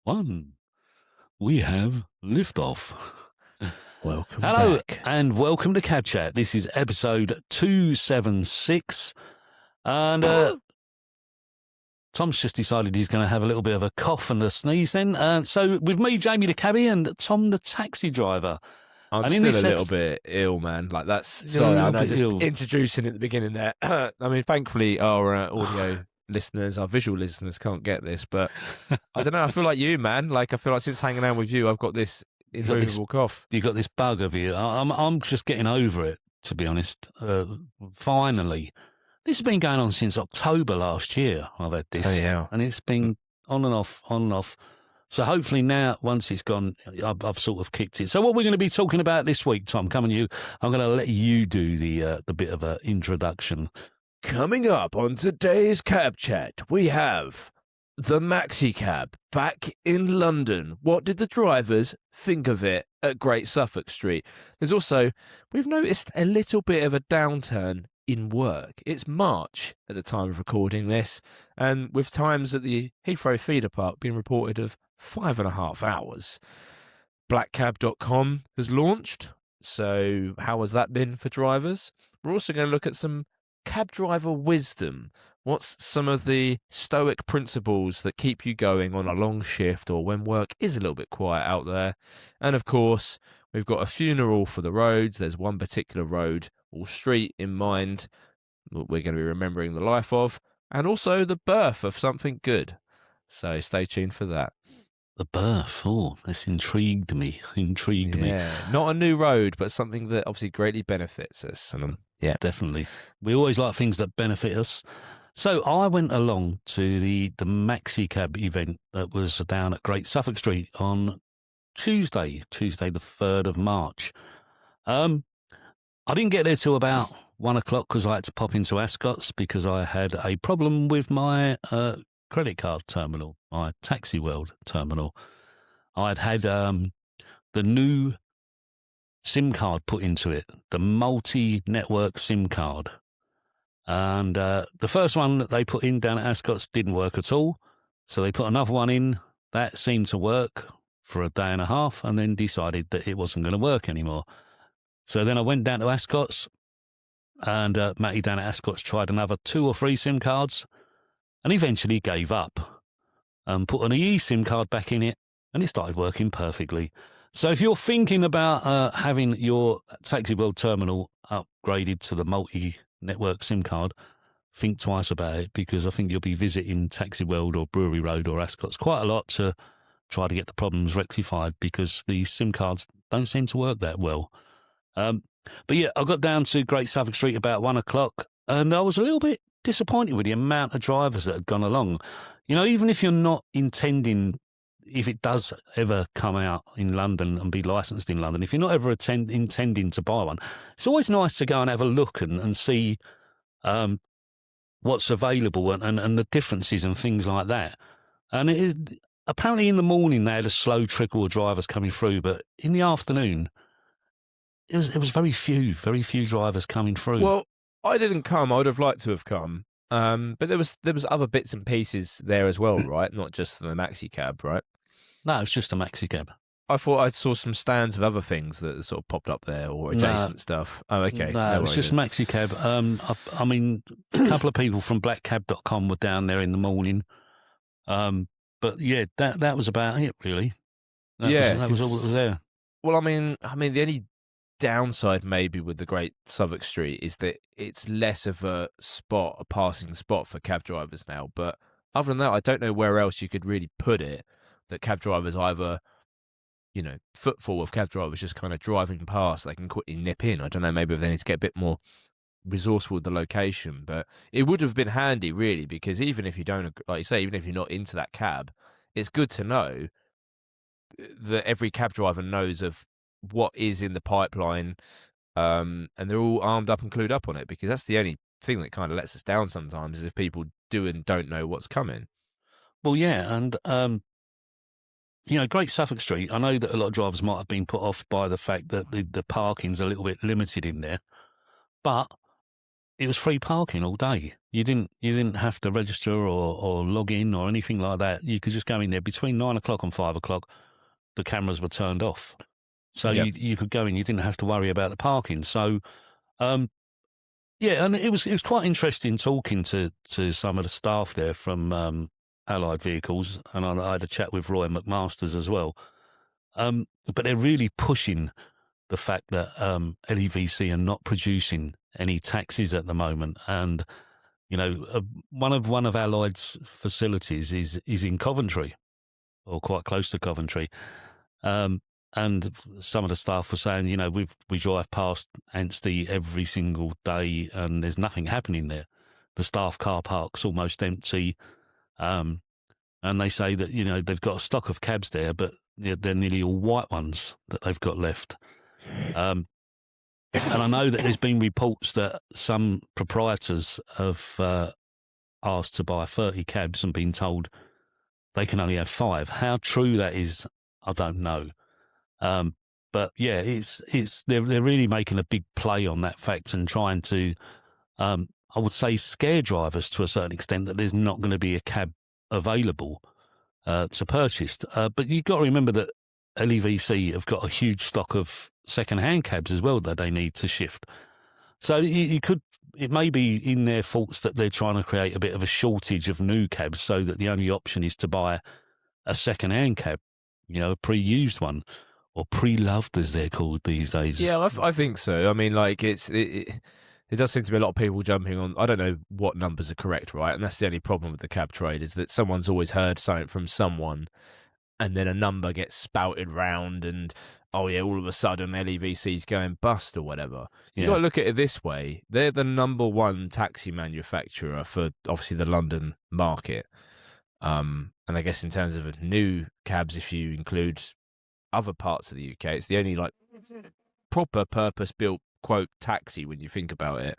One. We have liftoff. Welcome Hello back. and welcome to Cab Chat. This is episode 276. And Tom's just decided he's going to have a little bit of a cough and a sneeze then. So with me, Jamie the Cabby, and Tom the taxi driver. I'm and still a little bit ill, man. Like that's sorry, I know. Just introducing at the beginning there. I mean, thankfully, our audio listeners, our visual listeners, can't get this, but I don't know. I feel like you, man. Like I feel like since hanging out with you, I've got this immovable cough. You got this bug of you. I'm just getting over it, to be honest. Finally, this has been going on since October last year. I've had this, and it's been on and off, on and off. So hopefully now, once it's gone, I've sort of kicked it. So what we're going to be talking about this week, Tom, I'm going to let you do the bit of an introduction. Coming up on today's Cab Chat, we have the Maxicab back in London. What did the drivers think of it at Great Suffolk Street? There's also, we've noticed a little bit of a downturn in work. It's March at the time of recording this, and with times at the Heathrow feeder park being reported of 5.5 hours. Blackcab.com has launched, so how has that been for drivers? We're also going to look at some cab driver wisdom. What's some of the stoic principles that keep you going on a long shift or when work is a little bit quiet out there? And of course, we've got a funeral for the roads. There's one particular road or street in mind that we're going to be remembering the life of, and also the birth of something good. So stay tuned for that. The birth, this intrigued me. Yeah, not a new road, but something that obviously greatly benefits us. And yeah, definitely. We always like things that benefit us. So I went along to the Maxicab event that was down at Great Suffolk Street on Tuesday the 3rd of March. I didn't get there till about 1 o'clock because I had to pop into Ascot's because I had a problem with my credit card terminal, my Taxi World terminal. I'd had the new SIM card put into it, the multi-network SIM card. And the first one that they put in down at Ascot's didn't work at all. So they put another one in. That seemed to work for a day and a half and then decided that it wasn't going to work anymore. So then I went down to Ascot's and Matty down at Ascot's tried another 2 or 3 SIM cards and eventually gave up and put an eSIM card back in it and it started working perfectly. So if you're thinking about having your Taxi World terminal upgraded to the multi-network SIM card, think twice about it because I think you'll be visiting Taxi World or Brewery Road or Ascot's quite a lot to try to get the problems rectified because these SIM cards don't seem to work that well. But yeah, I got down to Great Suffolk Street about 1 o'clock and I was a little bit disappointed with the amount of drivers that had gone along. You know, even if you're not intending, if it does ever come out in London and be licensed in London, if you're not ever intending to buy one, it's always nice to go and have a look and see what's available and the differences and things like that. And apparently in the morning they had a slow trickle of drivers coming through, but in the afternoon it was very few drivers coming through. Well, I didn't come. I would have liked to have come. But there was other bits and pieces there as well, right? Not just the Maxicab, right? No, it's just a Maxicab. I thought I saw some stands of other things that sort of popped up there or adjacent stuff. Oh, okay. No, it's just Maxicab. I mean, a couple of people from blackcab.com were down there in the morning. But yeah, that was about it, really. That was all that was there. Well, I mean, the only downside maybe with the Great Suffolk Street is that it's less of a passing spot for cab drivers now. But other than that, I don't know where else you could really put it that cab drivers either, you know, footfall of cab drivers just kind of driving past, they can quickly nip in. I don't know, maybe if they need to get a bit more resourceful with the location, but it would have been handy really, because even if you don't, like you say, even if you're not into that cab, it's good to know that every cab driver knows of what is in the pipeline, and they're all armed up and clued up on it, because that's the only thing that kind of lets us down sometimes, is if people do and don't know what's coming. Well, yeah, and you know, Great Suffolk Street, I know that a lot of drivers might have been put off by the fact that the parking's a little bit limited in there, but it was free parking all day. You didn't have to register or log in or anything like that. You could just go in there between 9 o'clock and 5 o'clock. The cameras were turned off, so you could go in. You didn't have to worry about the parking. So, yeah, and it was quite interesting talking to some of the staff there from Allied Vehicles, and I had a chat with Roy McMasters as well. But they're really pushing the fact that LEVC are not producing any taxis at the moment, and one of Allied's facilities is in Coventry, or quite close to Coventry, and some of the staff were saying, we drive past Anstey every single day, and there's nothing happening there. The staff car park's almost empty, and they say that they've got a stock of cabs there, but they're nearly all white ones that they've got left. And I know that there's been reports that some proprietors have asked to buy 30 cabs and been told they can only have 5. How true that is, I don't know. But yeah, they're really making a big play on that fact and trying to, I would say, scare drivers to a certain extent that there's not going to be a cab available to purchase. But you've got to remember that LEVC have got a huge stock of second-hand cabs as well that they need to shift. So it may be in their thoughts that they're trying to create a bit of a shortage of new cabs, so that the only option is to buy a second-hand cab, a pre-used one, or pre-loved as they're called these days. Yeah, I think so. I mean, like it does seem to be a lot of people jumping on. I don't know what numbers are correct, right? And that's the only problem with the cab trade, is that someone's always heard something from someone, and then a number gets spouted round, and all of a sudden LEVC's going bust or whatever. You've got to look at it this way. They're the number one taxi manufacturer for, obviously, the London market. And I guess in terms of new cabs, if you include other parts of the UK, it's the only proper purpose-built, quote, taxi when you think about it.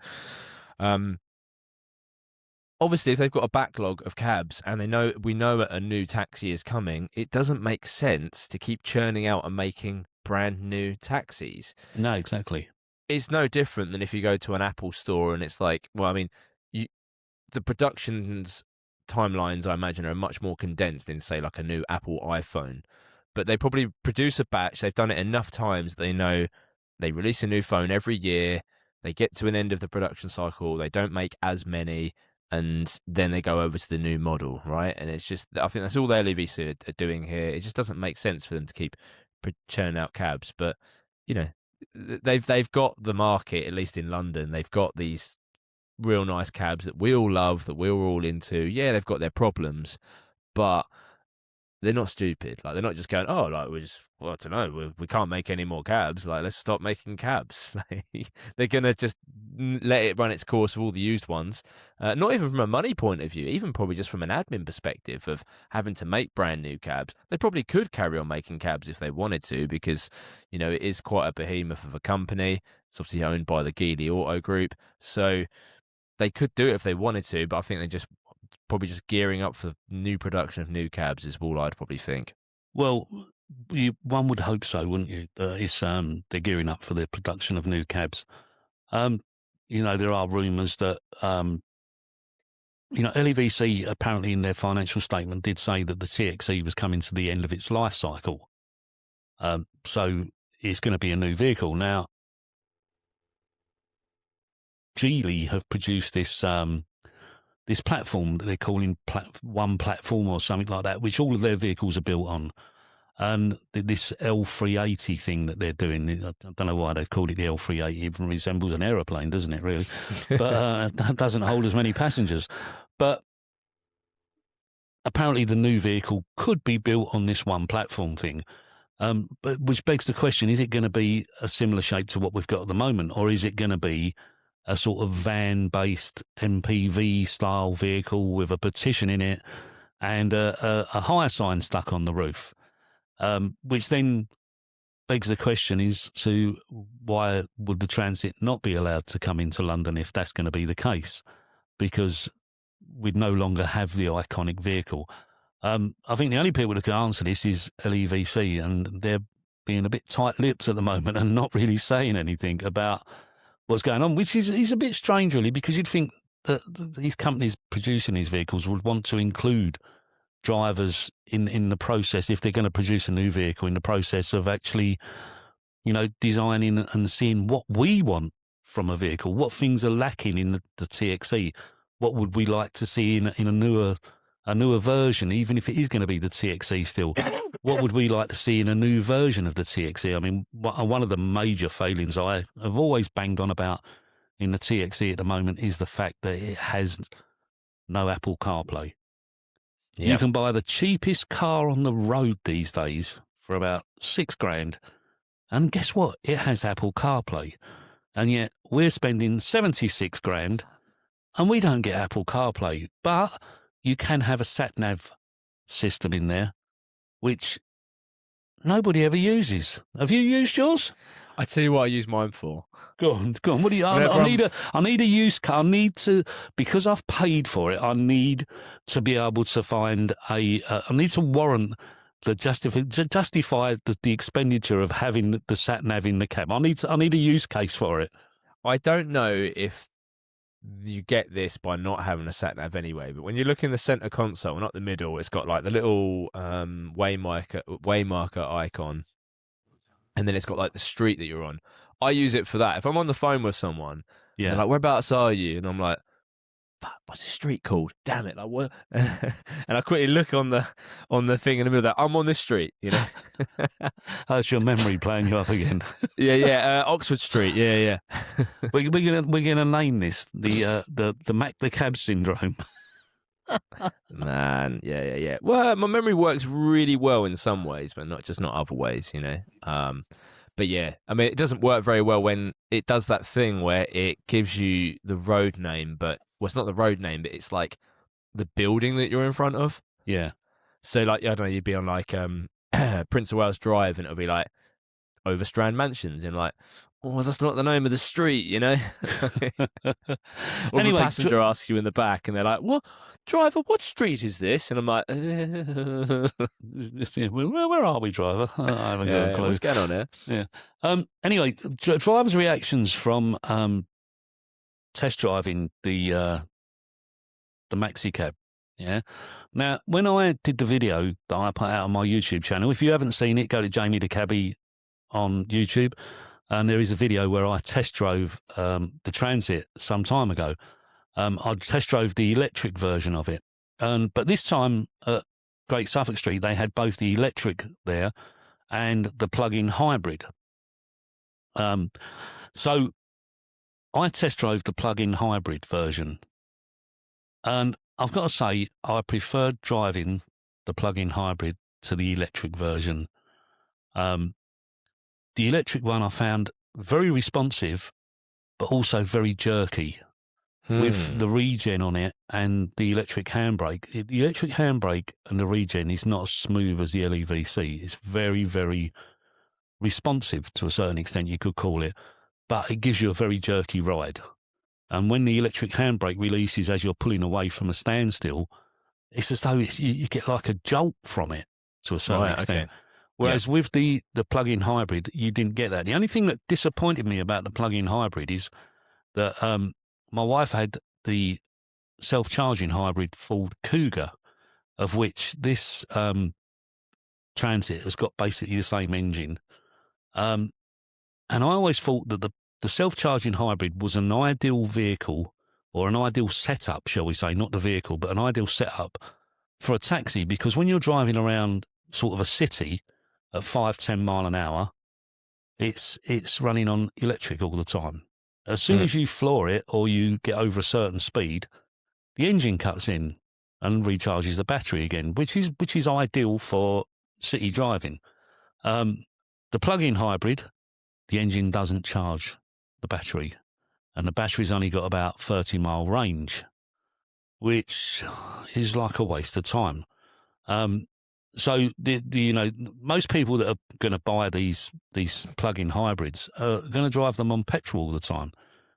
Obviously, if they've got a backlog of cabs and we know that a new taxi is coming, it doesn't make sense to keep churning out and making brand new taxis. No, exactly. It's no different than if you go to an Apple store and it's like, well, I mean, the production's timelines, I imagine, are much more condensed in, say, like a new Apple iPhone. But they probably produce a batch. They've done it enough times that they know they release a new phone every year. They get to an end of the production cycle. They don't make as many, and then they go over to the new model, right? And it's just, I think that's all the LEVC are doing here. It just doesn't make sense for them to keep churning out cabs. But they've got the market, at least in London. They've got these real nice cabs that we all love, that we're all into. Yeah, they've got their problems, but they're not stupid. Like, they're not just going, I don't know, we can't make any more cabs. Like, let's stop making cabs. They're going to just let it run its course of all the used ones. Not even from a money point of view, even probably just from an admin perspective of having to make brand new cabs. They probably could carry on making cabs if they wanted to, because, it is quite a behemoth of a company. It's obviously owned by the Geely Auto Group. So they could do it if they wanted to, but I think they're probably just gearing up for new production of new cabs is all I'd probably think. Well, one would hope so, wouldn't you? They're gearing up for the production of new cabs. There are rumours that LEVC apparently in their financial statement did say that the TXE was coming to the end of its life cycle. So it's going to be a new vehicle. Now, Geely have produced this platform that they're calling One Platform or something like that, which all of their vehicles are built on. And this L380 thing that they're doing, I don't know why they've called it the L380. It even resembles an aeroplane, doesn't it, really? But that doesn't hold as many passengers. But apparently the new vehicle could be built on this One Platform thing. But which begs the question, is it going to be a similar shape to what we've got at the moment, or is it going to be a sort of van-based MPV-style vehicle with a partition in it and a hire sign stuck on the roof? Which then begs the question is to why would the Transit not be allowed to come into London if that's going to be the case? Because we'd no longer have the iconic vehicle. I think the only people that can answer this is LEVC, and they're being a bit tight-lipped at the moment and not really saying anything about what's going on, which is a bit strange, really, because you'd think that these companies producing these vehicles would want to include drivers in the process if they're going to produce a new vehicle, in the process of actually, designing and seeing what we want from a vehicle, what things are lacking in the TXE, what would we like to see in a newer version, even if it is going to be the TXE still. What would we like to see in a new version of the TXE? I mean, one of the major failings I have always banged on about in the TXE at the moment is the fact that it has no Apple CarPlay. Yep. You can buy the cheapest car on the road these days for about $6,000, and guess what? It has Apple CarPlay, and yet we're spending $76,000, and we don't get Apple CarPlay. But you can have a sat-nav system in there, which nobody ever uses. Have you used yours? I tell you what I use mine for. Go on. What do you? I need a used car. I need to, because I've paid for it. I need to be able to find I need to warrant justify the expenditure of having the sat nav in the cab. I need a use case for it. I don't know if you get this by not having a sat nav anyway, but when you look in the center console, not the middle, it's got like the little waymarker icon, and then it's got like the street that you're on. I use it for that. If I'm on the phone with someone, and they're like, "Whereabouts are you?" and I'm like, "Fuck, what's the street called? Damn it!" Like what? And I quickly look on the thing in the middle. I'm on this street, That's your memory playing you up again. Yeah. Oxford Street. Yeah. we're gonna name this the cab syndrome. Man, yeah. Well, my memory works really well in some ways, but not other ways, But yeah, I mean, it doesn't work very well when it does that thing where it gives you the road name, but it's not the road name, but it's like the building that you're in front of. Yeah. So like, I don't know, you'd be on like Prince of Wales Drive, and it'll be like Overstrand Mansions, and like, oh, that's not the name of the street, Or anyway, the passenger asks you in the back, and they're like, "What, driver? What street is this?" And I'm like, "Where are we, driver? I haven't got a clue. What's going on here?" Yeah. Anyway, drivers' reactions from test driving the Maxicab. Yeah. Now, when I did the video that I put out on my YouTube channel, if you haven't seen it, go to Jamie the Cabby on YouTube. And there is a video where I test drove the Transit some time ago. I test drove the electric version of it. But this time at Great Suffolk Street, they had both the electric there and the plug-in hybrid. So I test drove the plug-in hybrid version. And I've got to say, I preferred driving the plug-in hybrid to the electric version. The electric one I found very responsive, but also very jerky with the regen on it and the electric handbrake. The electric handbrake and the regen is not as smooth as the LEVC. It's very, very responsive to a certain extent, you could call it, but it gives you a very jerky ride. And when the electric handbrake releases as you're pulling away from a standstill, it's as though you get like a jolt from it to a certain extent. Okay. Whereas with the plug-in hybrid, you didn't get that. The only thing that disappointed me about the plug-in hybrid is that my wife had the self-charging hybrid Ford Cougar, of which this Transit has got basically the same engine. And I always thought that the self-charging hybrid was an ideal vehicle, or an ideal setup, shall we say, not the vehicle, but an ideal setup for a taxi, because when you're driving around sort of a city at 5-10 mile an hour, it's running on electric all the time. As soon as you floor it or you get over a certain speed, the engine cuts in and recharges the battery again, which is ideal for city driving. The plug-in hybrid, the engine doesn't charge the battery, and the battery's only got about 30-mile range, which is like a waste of time. So most people that are going to buy these plug-in hybrids are going to drive them on petrol all the time.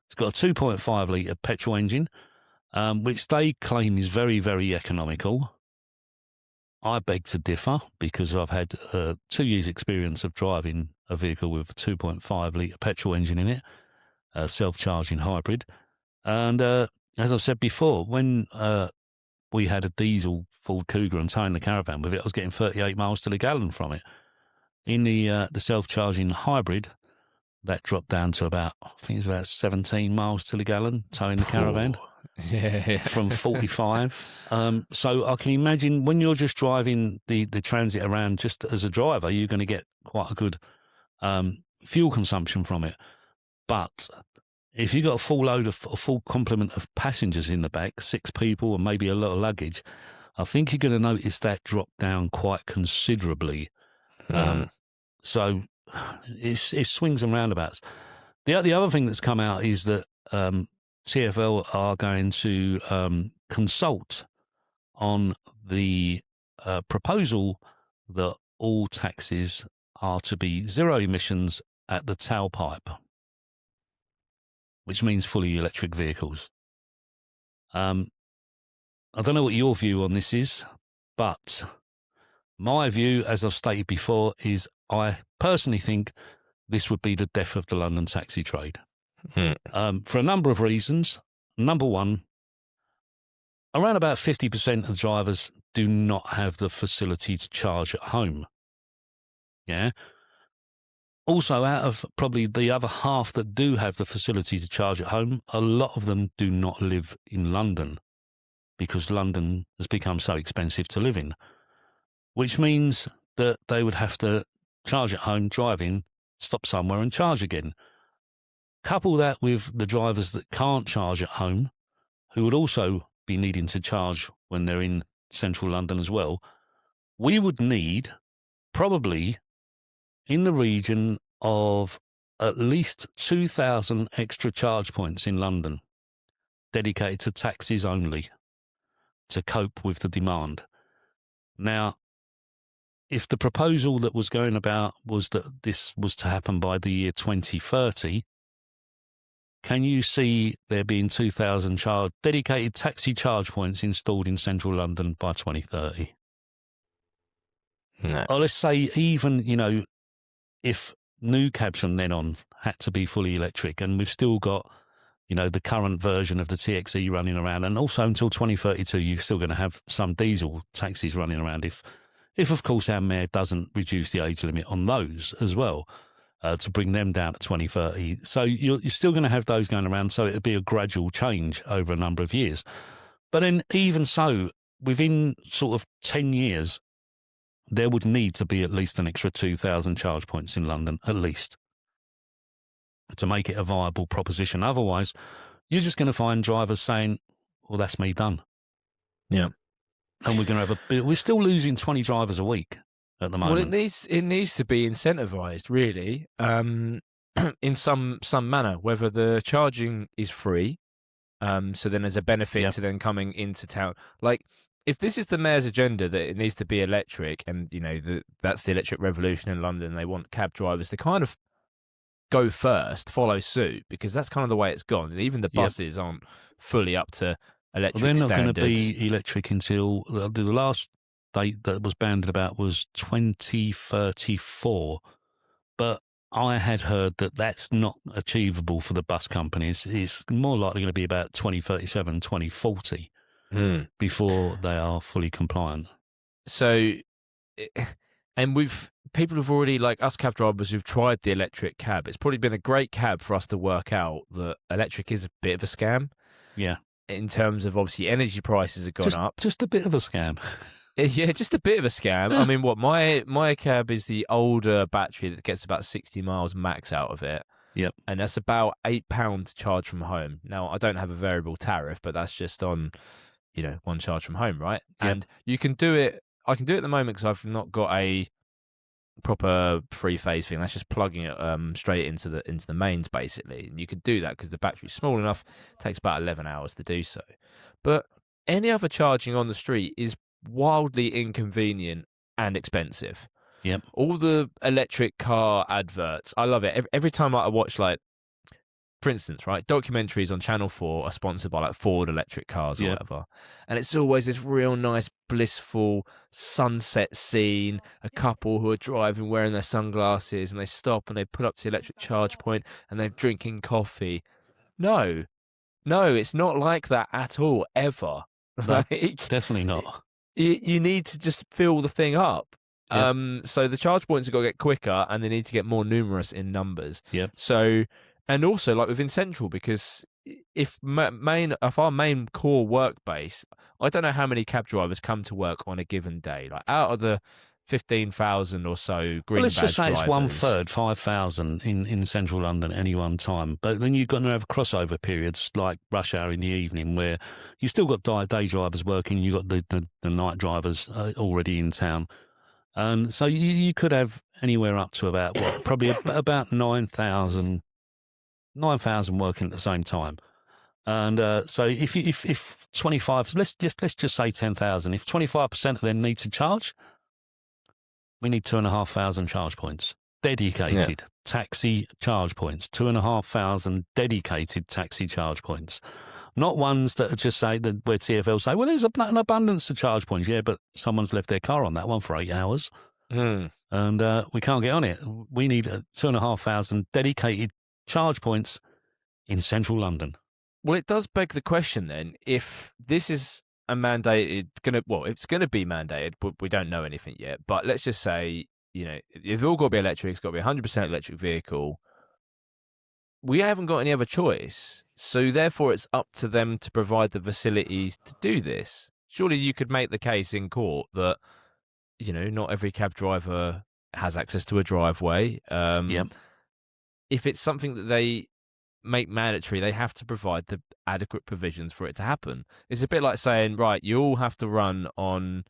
It's got a 2.5 litre petrol engine, which they claim is very, very economical. I beg to differ, because I've had 2 years' experience of driving a vehicle with a 2.5 litre petrol engine in it, self-charging hybrid. And as I've said before, when we had a diesel Ford Cougar and towing the caravan with it, I was getting 38 miles to the gallon from it. In the self-charging hybrid, that dropped down to about, I think it's about 17 miles to the gallon towing the caravan. Yeah. From 45. So I can imagine when you're just driving the transit around just as a driver, you're going to get quite a good fuel consumption from it. But if you've got a full complement of passengers in the back, 6 people and maybe a lot of luggage, I think you're going to notice that drop down quite considerably. So it swings and roundabouts. The other thing that's come out is that TfL are going to consult on the proposal that all taxis are to be zero emissions at the tailpipe, which means fully electric vehicles. I don't know what your view on this is, but my view, as I've stated before, is I personally think this would be the death of the London taxi trade. For a number of reasons. Number one, around about 50% of drivers do not have the facility to charge at home. Yeah. Also, out of probably the other half that do have the facility to charge at home, a lot of them do not live in London because London has become so expensive to live in, which means that they would have to charge at home, drive in, stop somewhere and charge again. Couple that with the drivers that can't charge at home, who would also be needing to charge when they're in central London as well. We would need probably in the region of at least 2,000 extra charge points in London dedicated to taxis only to cope with the demand. Now, if the proposal that was going about was that this was to happen by the year 2030, can you see there being 2,000 dedicated taxi charge points installed in central London by 2030? No. Or let's say even, if new cabs from then on had to be fully electric, and we've still got, the current version of the TXE running around, and also until 2032, you're still going to have some diesel taxis running around if of course our mayor doesn't reduce the age limit on those as well. To bring them down to 2030. So you're still going to have those going around, so it'll be a gradual change over a number of years. But then even so, within sort of 10 years, there would need to be at least an extra 2,000 charge points in London, at least, to make it a viable proposition. Otherwise, you're just going to find drivers saying, well, that's me done. Yeah. And we're going to have we're still losing 20 drivers a week at the moment. Well, it needs to be incentivised, really, in some manner. Whether the charging is free, so then there's a benefit to then coming into town. Like, if this is the mayor's agenda that it needs to be electric, and that's the electric revolution in London, they want cab drivers to kind of go first, follow suit, because that's kind of the way it's gone. Even the buses aren't fully up to electric standards. They're not going to be electric until the last date that was banded about was 2034, but I had heard that that's not achievable for the bus companies. It's more likely going to be about 2037, 2040 before they are fully compliant. So, and people have already, like us cab drivers who've tried the electric cab, it's probably been a great cab for us to work out that electric is a bit of a scam. Yeah. In terms of, obviously, energy prices have gone up. Just a bit of a scam. Yeah, just a bit of a scam. I mean, my cab is the older battery that gets about 60 miles max out of it. Yep. And that's about £8 to charge from home. Now, I don't have a variable tariff, but that's just on, one charge from home, right? Yep. And you can do it. I can do it at the moment because I've not got a proper three-phase thing. That's just plugging it straight into the mains, basically. And you can do that because the battery's small enough. It takes about 11 hours to do so. But any other charging on the street is wildly inconvenient and expensive. Yep. All the electric car adverts, I love it. Every time I watch, like, for instance, right, documentaries on Channel 4 are sponsored by like Ford electric cars or Yeah. whatever. And it's always this real nice, blissful sunset scene, a couple who are driving wearing their sunglasses, and they stop and they pull up to the electric charge point and they're drinking coffee. No, it's not like that at all, ever. No, Like, definitely not. you need to just fill the thing up. Yep. So the charge points have got to get quicker, and they need to get more numerous in numbers. Yep. So, and also like within Central, because if our main core work base, I don't know how many cab drivers come to work on a given day. Like out of the 15,000 or so green Let's badge just say drivers, it's 1/3, 5,000 in central London at any one time. But then you've got to have crossover periods like rush hour in the evening where you still got day drivers working, you've got the night drivers already in town. And so you could have anywhere up to about, probably about 9,000 working at the same time. And so if 25, let's just say 10,000, if 25% of them need to charge, we need 2,500 charge points, dedicated taxi charge points, 2,500 dedicated taxi charge points, not ones that are just say that where TfL say, well, there's an abundance of charge points. Yeah, but someone's left their car on that one for 8 hours, and we can't get on it. We need 2,500 dedicated charge points in central London. Well, it does beg the question then, if this is a mandated, it's going to be mandated, but we don't know anything yet. But let's just say, if all got to be electric, it's got to be 100% electric vehicle. We haven't got any other choice. So therefore, it's up to them to provide the facilities to do this. Surely you could make the case in court that, not every cab driver has access to a driveway. If it's something that they make mandatory, they have to provide the adequate provisions for it to happen. It's a bit like saying, right, you all have to run on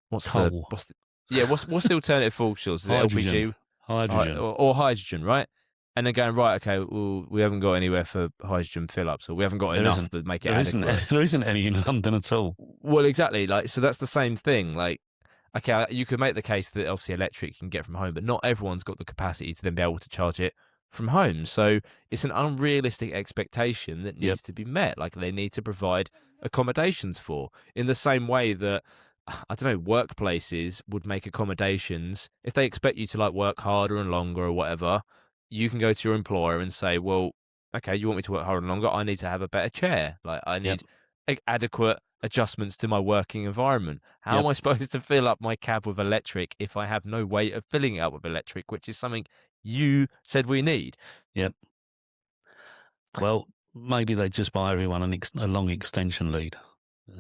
what's the alternative fuel source? Is it LPG? Hydrogen. Or hydrogen, right? And they're going, right, okay, well, we haven't got anywhere for hydrogen fill-ups, or we haven't got enough to make it adequate. There isn't any in London at all. Well, exactly. Like, so that's the same thing. Like, okay, you could make the case that obviously electric you can get from home, but not everyone's got the capacity to then be able to charge it from home. So it's an unrealistic expectation that needs to be met. Like, they need to provide accommodations for, in the same way that, I don't know, workplaces would make accommodations. If they expect you to like work harder and longer or whatever, you can go to your employer and say, well, okay, you want me to work harder and longer, I need to have a better chair. Like, I need adequate adjustments to my working environment. How am I supposed to fill up my cab with electric if I have no way of filling it up with electric, which is something you said we need? Yep. Well, maybe they just buy everyone a long extension lead.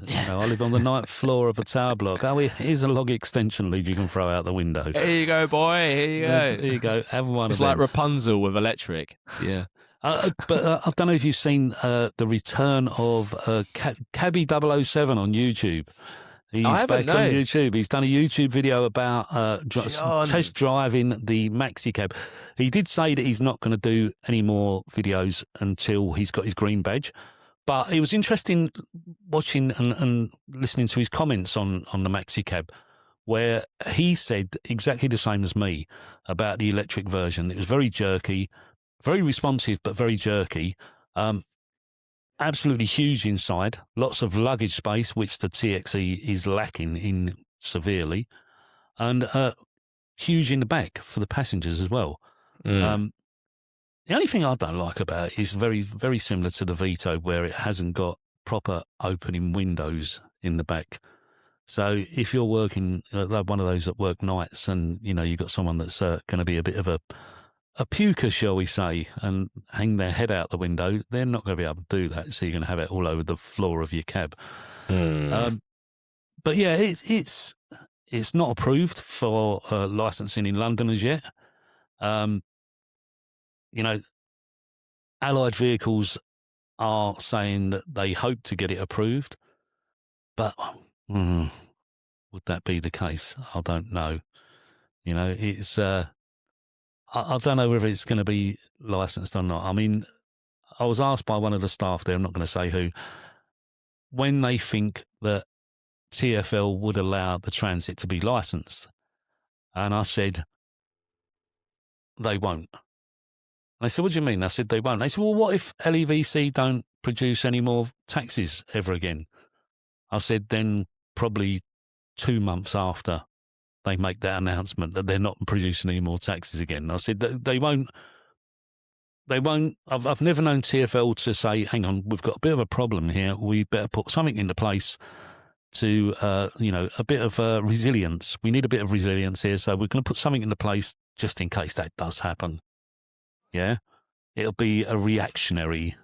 I live on the 9th floor of a tower block. Oh, here's a long extension lead you can throw out the window. Here you go, boy. Here you go. There you go. Have one. It's like Rapunzel with electric. Yeah. But I don't know if you've seen the return of Cabby 007 on YouTube. He's back on YouTube. He's done a YouTube video about test driving the Maxicab. He did say that he's not going to do any more videos until he's got his green badge. But it was interesting watching and listening to his comments on the Maxicab, where he said exactly the same as me about the electric version. It was very jerky, very responsive, but very jerky. Absolutely huge inside, lots of luggage space, which the TXE is lacking in severely, and huge in the back for the passengers as well. The only thing I don't like about it is very, very similar to the Vito, where it hasn't got proper opening windows in the back. So if you're working, one of those that work nights, and you've got someone that's going to be a bit of a puker, shall we say, and hang their head out the window, they're not going to be able to do that. So you're going to have it all over the floor of your cab. But yeah, it's not approved for licensing in London as yet. Allied Vehicles are saying that they hope to get it approved, but would that be the case? I don't know. It's I don't know whether it's going to be licensed or not. I mean, I was asked by one of the staff there, I'm not going to say who, when they think that TfL would allow the Transit to be licensed. And I said, they won't. I said, what do you mean? I said, they won't. They said, well, what if LEVC don't produce any more taxis ever again? I said, then probably 2 months after they make that announcement that they're not producing any more taxis again. I said, they won't. I've never known TfL to say, hang on, we've got a bit of a problem here. We better put something into place to, a bit of resilience. We need a bit of resilience here. So we're going to put something into place just in case that does happen. Yeah. It'll be a reactionary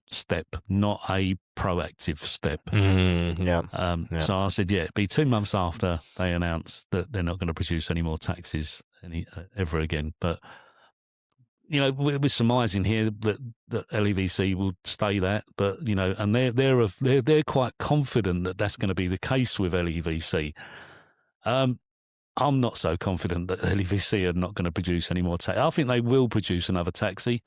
step, not a proactive step. So I said, it'd be 2 months after they announce that they're not going to produce any more taxis ever again. But, we're surmising here that LEVC will stay that, but, and they're quite confident that that's going to be the case with LEVC. I'm not so confident that LEVC are not going to produce any more taxi. I think they will produce another taxi.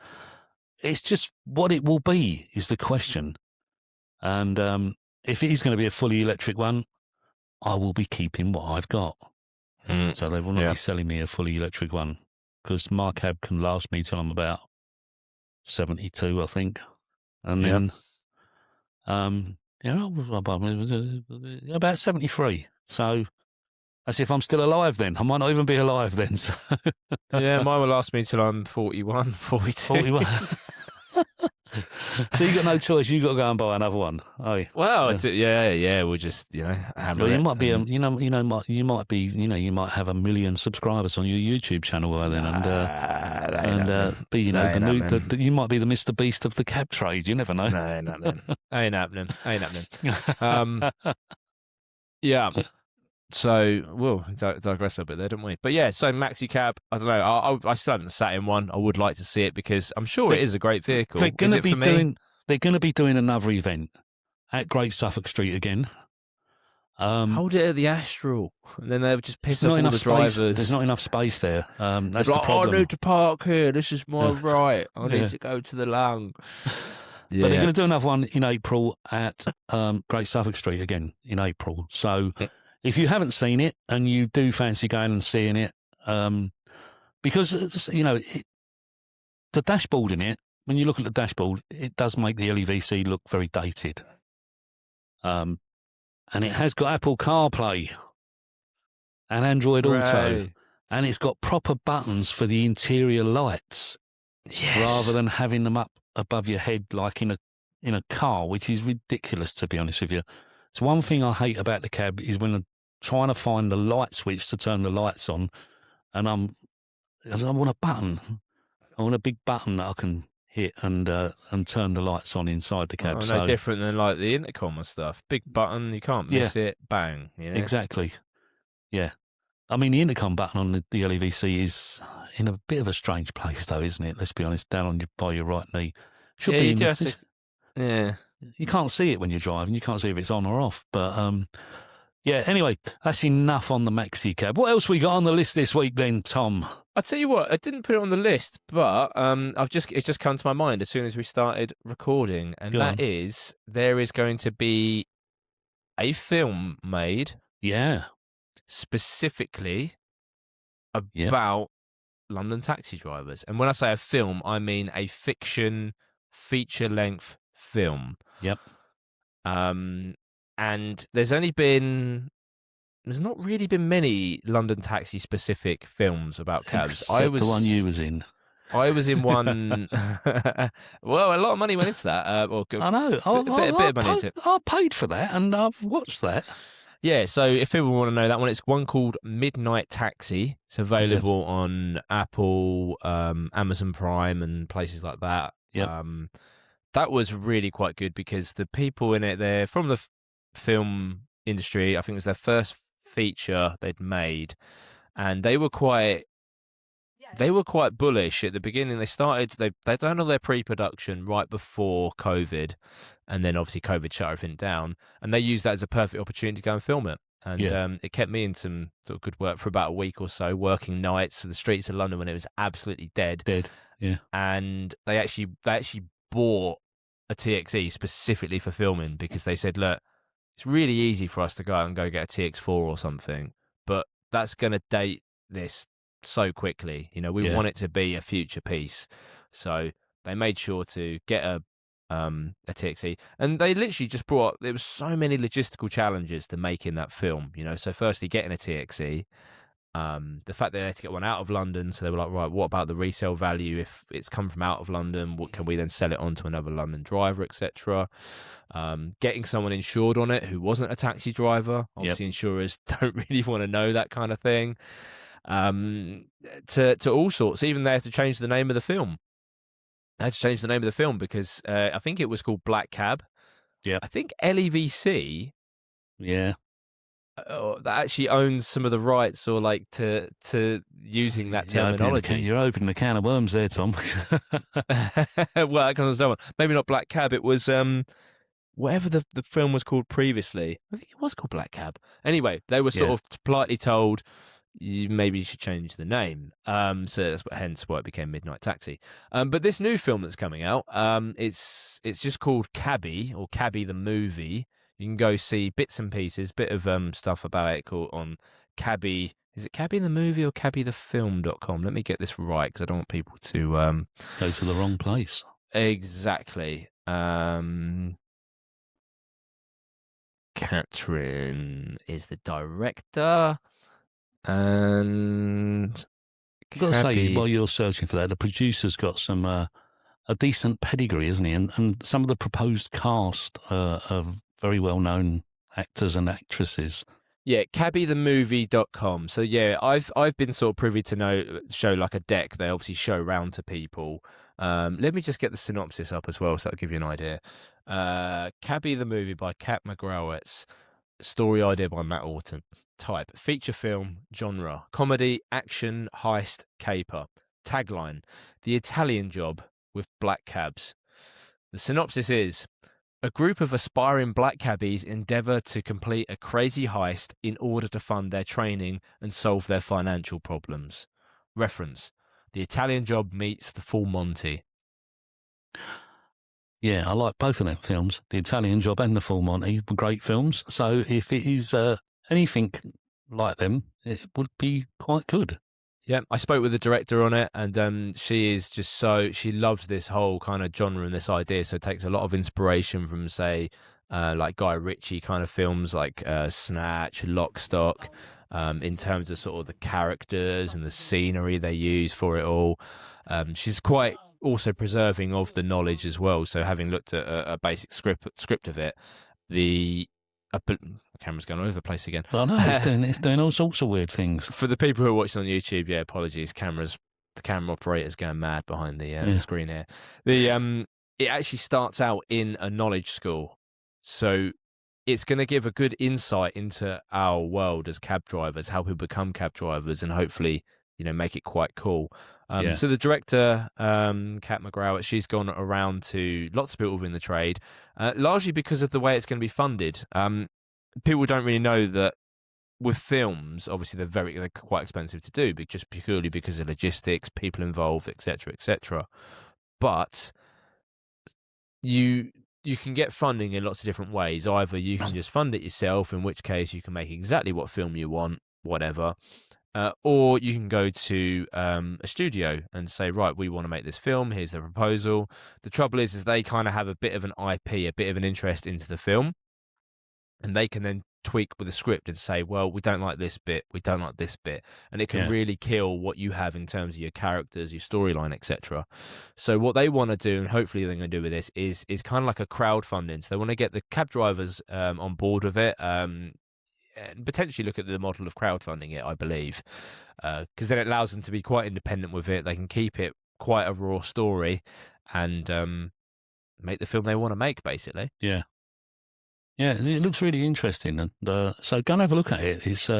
It's just what it will be is the question. And if it is going to be a fully electric one, I will be keeping what I've got. So they will not be selling me a fully electric one because my cab can last me till I'm about 72, I think. And then, about 73. So that's if I'm still alive then. I might not even be alive then. So. Mine will last me till I'm 41, 42. 41. So you got no choice. You got to go and buy another one. Oh, well, we'll just handle it. You might be you might have 1 million subscribers on your YouTube channel by then, be you might be the Mr. Beast of the cab trade. You never know. No, ain't happening. Yeah. So we'll digress a little bit there, didn't we? But yeah, so Maxicab, I don't know. I still haven't sat in one. I would like to see it because I'm sure it is a great vehicle. They're going to be doing another event at Great Suffolk Street again. Hold it at the Astral, and then they'll just piss off all the drivers. There's not enough space there. That's the problem. I need to park here. This is my right. I need to go to the lung. But they're going to do another one in April at Great Suffolk Street again in April. So. If you haven't seen it and you do fancy going and seeing it, because, the dashboard in it, when you look at the dashboard, it does make the LEVC look very dated. And it has got Apple CarPlay and Android Auto, and it's got proper buttons for the interior lights, rather than having them up above your head like in a car, which is ridiculous, to be honest with you. So one thing I hate about the cab is when I'm trying to find the light switch to turn the lights on, and I want a button. I want a big button that I can hit and turn the lights on inside the cab. No different than like the intercom and stuff. Big button, you can't miss it. Bang. Exactly. Yeah. I mean, the intercom button on the LEVC is in a bit of a strange place, though, isn't it? Let's be honest. Down by your right knee. Should be. You can't see it when you're driving. You can't see if it's on or off. But anyway, that's enough on the Maxicab. What else we got on the list this week then, Tom? I'll tell you what, I didn't put it on the list, but it's just come to my mind as soon as we started recording, and there is going to be a film made, specifically about London taxi drivers. And when I say a film, I mean a fiction feature-length film. Yep. And there's not really been many London taxi specific films about cabs. Except the one you was in. I was in one. Well, a lot of money went into that. I know. A bit of money into it. I paid for that, and I've watched that. Yeah. So if people want to know that one, it's one called Midnight Taxi. It's available on Apple, Amazon Prime, and places like that. Yep. That was really quite good because the people in it, they're from the film industry. I think it was their first feature they'd made, and they were quite bullish at the beginning. They'd done all their pre-production right before COVID, and then obviously COVID shut everything down, and they used that as a perfect opportunity to go and film it. And it kept me in some sort of good work for about a week or so, working nights for the streets of London when it was absolutely dead. Yeah. And they actually bought a TXE specifically for filming because they said, look, it's really easy for us to go out and go get a TX4 or something, but that's going to date this so quickly. You know, we want it to be a future piece. So they made sure to get a TXE, and they literally just brought. There was so many logistical challenges to making that film. You know, so firstly getting a TXE. The fact that they had to get one out of London, so they were like, right, what about the resale value if it's come from out of London? What can we then sell it on to another London driver, etc.? Getting someone insured on it who wasn't a taxi driver. Obviously, insurers don't really want to know that kind of thing. To all sorts. Even they had to change the name of the film. They had to change the name of the film because I think it was called Black Cab. Yeah. I think LEVC. Yeah. That actually owns some of the rights, or like to using that terminology. You're opening a can of worms there, Tom. Well, that comes on. Maybe not Black Cab. It was whatever the film was called previously. I think it was called Black Cab. Anyway, they were sort of politely told, maybe you should change the name. So that's hence why it became Midnight Taxi. But this new film that's coming out, it's just called Cabby, or Cabby the Movie. You can go see bits and pieces, bit of stuff about it called on Cabby. Is it Cabby the Movie or cabbythefilm.com? Let me get this right because I don't want people to go to the wrong place. Exactly. Catherine is the director, and I've got to say, while you're searching for that, the producer's got some a decent pedigree, isn't he? And some of the proposed cast are very well-known actors and actresses. Yeah, cabbythemovie.com. So yeah, I've been sort of privy to show like a deck they obviously show round to people. Let me just get the synopsis up as well, so that'll give you an idea. Cabby the Movie by Kat McGrawitz. Story idea by Matt Orton. Type: feature film. Genre: comedy, action, heist, caper. Tagline: the Italian Job with black cabs. The synopsis is: a group of aspiring black cabbies endeavour to complete a crazy heist in order to fund their training and solve their financial problems. Reference: The Italian Job meets The Full Monty. Yeah, I like both of them films, The Italian Job and The Full Monty, great films. So if it is anything like them, it would be quite good. Yeah, I spoke with the director on it, and she is just she loves this whole kind of genre and this idea, so it takes a lot of inspiration from, say, like Guy Ritchie kind of films like Snatch, Lock, Stock, in terms of sort of the characters and the scenery they use for it all. She's quite also preserving of the knowledge as well, so having looked at a basic script of it, the camera's going all over the place again. Well, no, it's doing all sorts of weird things. For the people who are watching on YouTube, yeah, apologies. The camera operator's going mad behind the screen here. It actually starts out in a knowledge school, so it's going to give a good insight into our world as cab drivers, how people become cab drivers, and hopefully, make it quite cool. So the director, Kat McGrawitz, she's gone around to lots of people within the trade, largely because of the way it's going to be funded. People don't really know that with films, obviously they're quite expensive to do, but just purely because of logistics, people involved, etc., etc. But you can get funding in lots of different ways. Either you can just fund it yourself, in which case you can make exactly what film you want, whatever. Or you can go to a studio and say, right, we want to make this film. Here's the proposal. The trouble is they kind of have a bit of an IP, a bit of an interest into the film. And they can then tweak with the script and say, well, we don't like this bit. We don't like this bit. And it can really kill what you have in terms of your characters, your storyline, etc. So what they want to do, and hopefully they're going to do with this, is kind of like a crowdfunding. So they want to get the cab drivers on board with it. And potentially look at the model of crowdfunding it, I believe, because then it allows them to be quite independent with it. They can keep it quite a raw story and make the film they want to make, basically. Yeah, it looks really interesting. And so go and have a look at it. It's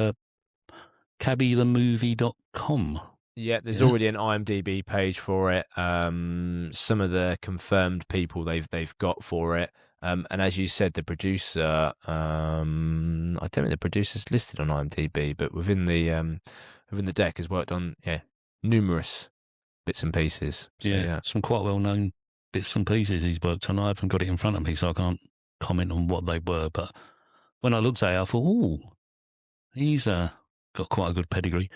cabbythemovie.com. Yeah, there's already an IMDb page for it. Some of the confirmed people they've got for it. And as you said, the producer, I don't think the producer's listed on IMDb, but within the deck has worked on numerous bits and pieces. So, some quite well known bits and pieces he's worked on. I haven't got it in front of me, so I can't comment on what they were. But when I looked at it, I thought, he's got quite a good pedigree.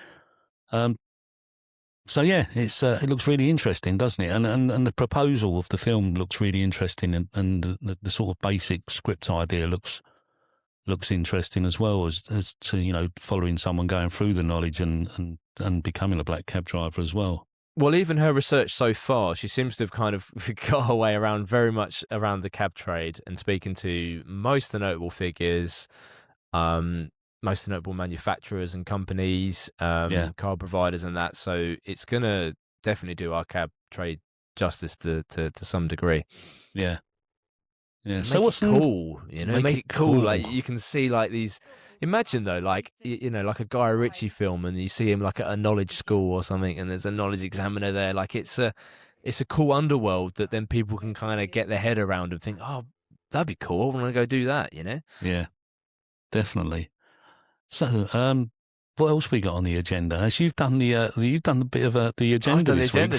So yeah, it looks really interesting, doesn't it? And the proposal of the film looks really interesting, and the sort of basic script idea looks interesting as well, as to following someone going through the knowledge and becoming a black cab driver as well. Well, even her research so far, she seems to have kind of got her way around very much around the cab trade and speaking to most of the notable figures, most of the notable manufacturers and companies, car providers and that. So it's going to definitely do our cab trade justice to some degree. Yeah. Yeah. So what's cool, make it cool. Like you can see like these. Imagine though, like like a Guy Ritchie film, and you see him like at a knowledge school or something, and there's a knowledge examiner there. Like it's a cool underworld that then people can kind of get their head around and think, oh, that'd be cool. I want to go do that. Yeah, definitely. So, what else we got on the agenda? As you've done you've done a bit of the agenda this week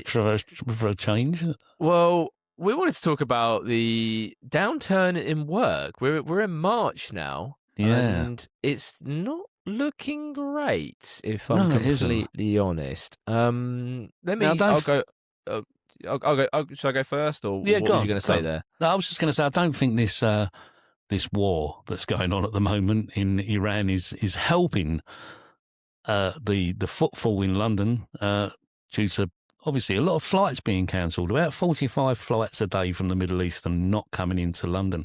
for a change. Well, we wanted to talk about the downturn in work. We're in March now. Yeah. And it's not looking great, if I'm completely honest. I'll go. Should I go first, or what was you going to say there? No, I was just going to say I don't think this war that's going on at the moment in Iran is helping the footfall in London due to obviously a lot of flights being cancelled. About 45 flights a day from the Middle East and not coming into London.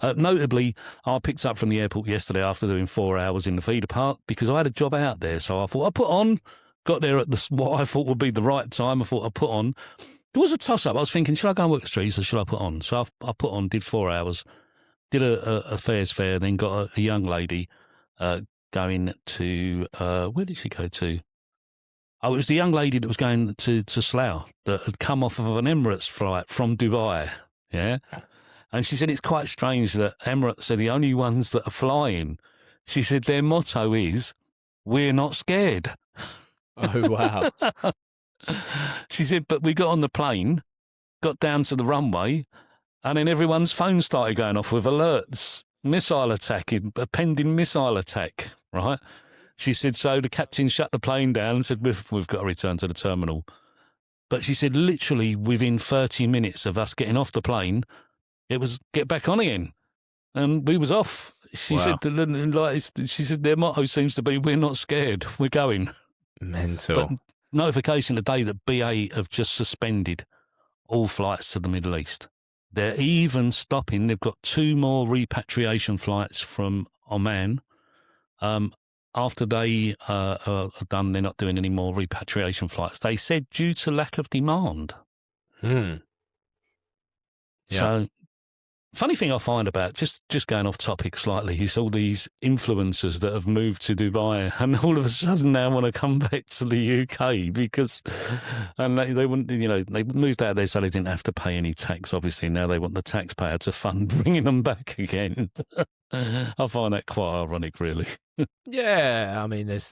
Notably, I picked up from the airport yesterday after doing 4 hours in the feeder park because I had a job out there. So I thought got there at what I thought would be the right time. I thought I'd put on. It was a toss-up. I was thinking, should I go and work the streets or should I put on? So I put on, did 4 hours, did a fares fare, then got a young lady going to, where did she go to? Oh, it was the young lady that was going to Slough that had come off of an Emirates flight from Dubai, yeah? And she said it's quite strange that Emirates are the only ones that are flying. She said their motto is, we're not scared. Oh, wow. She said, but we got on the plane, got down to the runway, and then everyone's phone started going off with alerts, missile attack, a pending missile attack, right? She said, so the captain shut the plane down and said, we've got to return to the terminal. But she said, literally within 30 minutes of us getting off the plane, it was get back on again. And we was off. She said, their motto seems to be, we're not scared, we're going. Mental. But notification today that BA have just suspended all flights to the Middle East. They're even stopping, they've got 2 more repatriation flights from Oman. After they are done, they're not doing any more repatriation flights. They said due to lack of demand. Yeah. So, funny thing I find about, just going off topic slightly, is all these influencers that have moved to Dubai and all of a sudden now want to come back to the UK because and they wouldn't, they moved out there so they didn't have to pay any tax, obviously. Now they want the taxpayer to fund bringing them back again. I find that quite ironic, really. Yeah, I mean, there's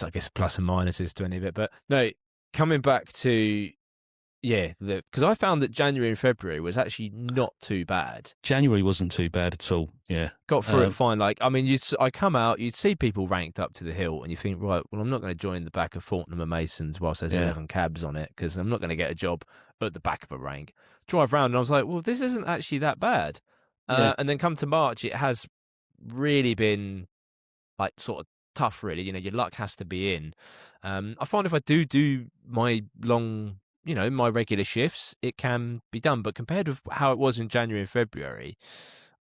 I guess plus and minuses to any of it, but no, coming back to because I found that January and February was actually not too bad. January wasn't too bad at all. Yeah, got through it fine. Like, I mean, I come out, you'd see people ranked up to the hill, and you think, right, well, I'm not going to join the back of Fortnum and Masons whilst there's 11 cabs on it because I'm not going to get a job at the back of a rank. Drive around, and I was like, well, this isn't actually that bad. And then come to March, it has really been like sort of tough, really. Your luck has to be in. I find if I do my long, my regular shifts, it can be done. But compared with how it was in January and February,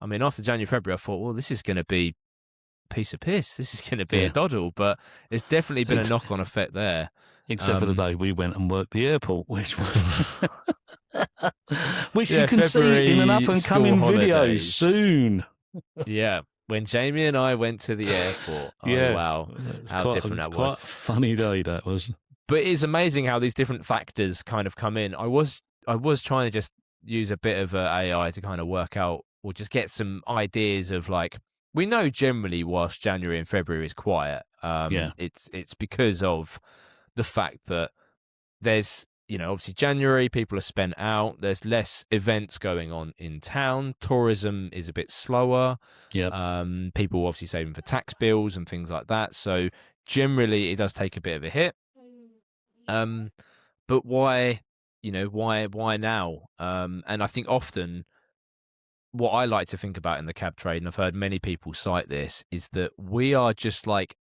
I mean, after January, February, I thought, well, this is going to be a piece of piss. This is going to be a doddle. But there's definitely been a knock-on effect there. Except for the day we went and worked the airport, which was... which you can see in an up-and-coming video soon. Yeah. When Jamie and I went to the airport. Oh, wow. How different that was. Quite a funny day that was. But it's amazing how these different factors kind of come in. I was trying to just use a bit of AI to kind of work out or just get some ideas of like, we know generally whilst January and February is quiet, it's because of the fact that there's, obviously January, people are spent out. There's less events going on in town. Tourism is a bit slower. People obviously saving for tax bills and things like that. So generally it does take a bit of a hit. But why, why now? And I think often what I like to think about in the cab trade, and I've heard many people cite this, is that we are just like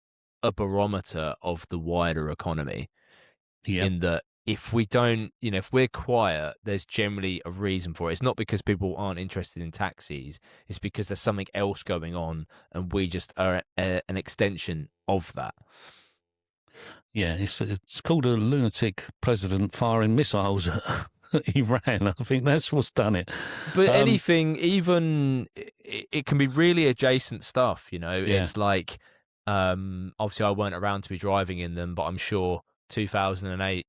a barometer of the wider economy. Yeah. In that, if we don't, if we're quiet, there's generally a reason for it. It's not because people aren't interested in taxis. It's because there's something else going on, and we just are an extension of that. Yeah, it's called a lunatic president firing missiles at Iran. I think that's what's done it. But anything, even it can be really adjacent stuff. It's like, obviously I weren't around to be driving in them, but I'm sure 2008,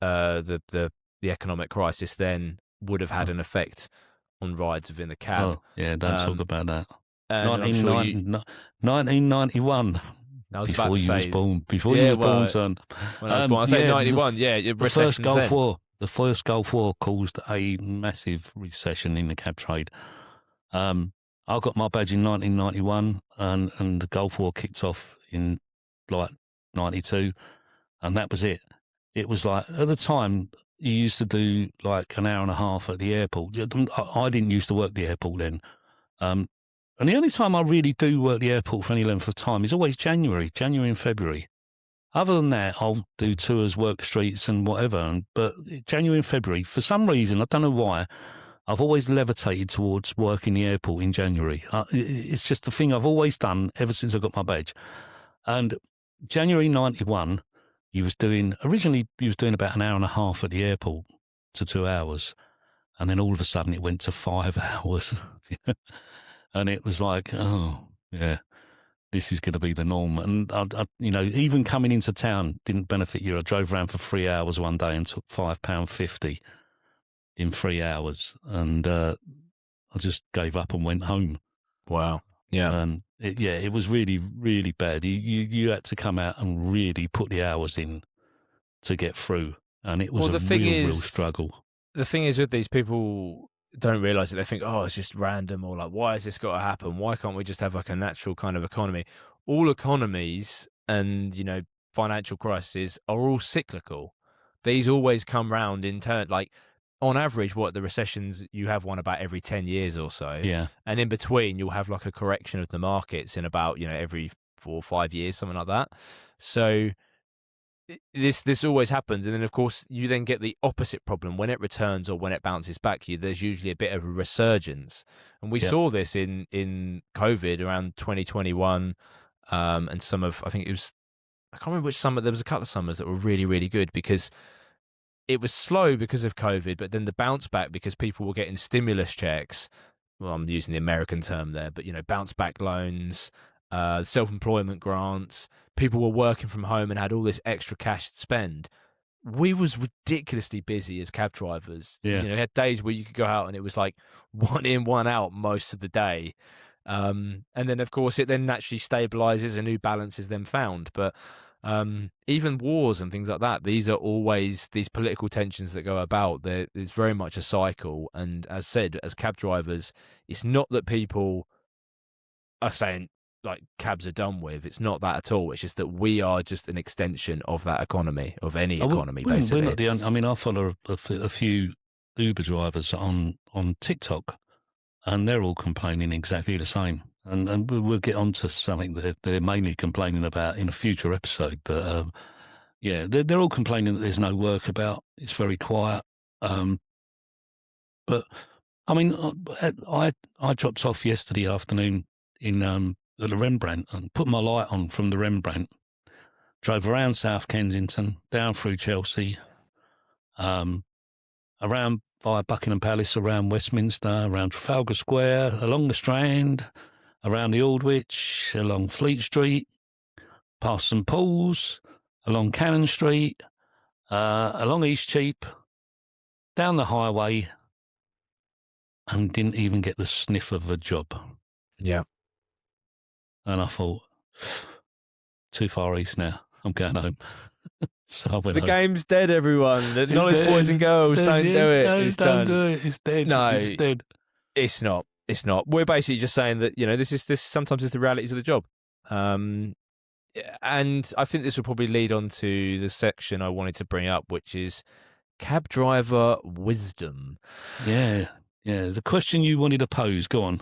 the economic crisis then would have had an effect on rides within the cab. Oh, yeah, don't talk about that. 1991. I was before about to you say, was born. Before you was born, son. When I was born, I say 91. The first Gulf War. The first Gulf War caused a massive recession in the cab trade. I got my badge in 1991, and the Gulf War kicked off in like 92, and that was it. It was like, at the time, you used to do like an hour and a half at the airport. I didn't used to work the airport then. And the only time I really do work the airport for any length of time is always January and February. Other than that, I'll do tours, work the streets and whatever. But January and February, for some reason, I don't know why, I've always levitated towards working the airport in January. It's just a thing I've always done ever since I got my badge. And January 91, originally he was doing about an hour and a half at the airport to 2 hours. And then all of a sudden it went to 5 hours. And it was like, oh, yeah, this is going to be the norm. And, even coming into town didn't benefit you. I drove around for 3 hours one day and took £5.50 in 3 hours. And I just gave up and went home. Wow. Yeah. And it was really, really bad. You had to come out and really put the hours in to get through. And it was a real struggle. The thing is with these people, don't realize it. They think, oh, it's just random, or like, why has this got to happen? Why can't we just have like a natural kind of economy? All economies and financial crises are all cyclical. These always come round in turn. Like on average, the recessions, you have one about every 10 years or so. Yeah. And in between, you'll have like a correction of the markets in about every 4 or 5 years, something like that. So this always happens, and then of course you then get the opposite problem when it returns or when it bounces back. There's usually a bit of a resurgence, and we saw this in COVID around 2021, and I think it was, I can't remember which summer. There was a couple of summers that were really, really good because it was slow because of COVID, but then the bounce back because people were getting stimulus checks. Well, I'm using the American term there, but bounce back loans, self-employment grants. People were working from home and had all this extra cash to spend. We was ridiculously busy as cab drivers. Yeah. You had days where you could go out and it was like 1 in, 1 out most of the day. And then, of course, it then naturally stabilizes, a new balance is then found. But even wars and things like that, these are always these political tensions that go about. There's very much a cycle. And as said, as cab drivers, it's not that people are saying, like, cabs are done with. It's not that at all. It's just that we are just an extension of that economy, of any economy, basically. We're not the only, I follow a few Uber drivers on TikTok, and they're all complaining exactly the same. And we'll get on to something that they're mainly complaining about in a future episode. But they're all complaining that there's no work about. It's very quiet. But I mean, I dropped off yesterday afternoon in at the Rembrandt and put my light on from the Rembrandt, drove around South Kensington, down through Chelsea, around via Buckingham Palace, around Westminster, around Trafalgar Square, along the Strand, around the Aldwych, along Fleet Street, past St Paul's, along Cannon Street, along Eastcheap, down the highway, and didn't even get the sniff of a job. Yeah. And I thought, too far east now. I'm going home. So I went the home. Game's dead, everyone. The knowledge, boys and girls, don't do it. It's don't done. do it. It's dead. No, it's dead. It's not. It's not. We're basically just saying that this sometimes is the realities of the job. And I think this will probably lead on to the section I wanted to bring up, which is cab driver wisdom. Yeah. There's a question you wanted to pose. Go on.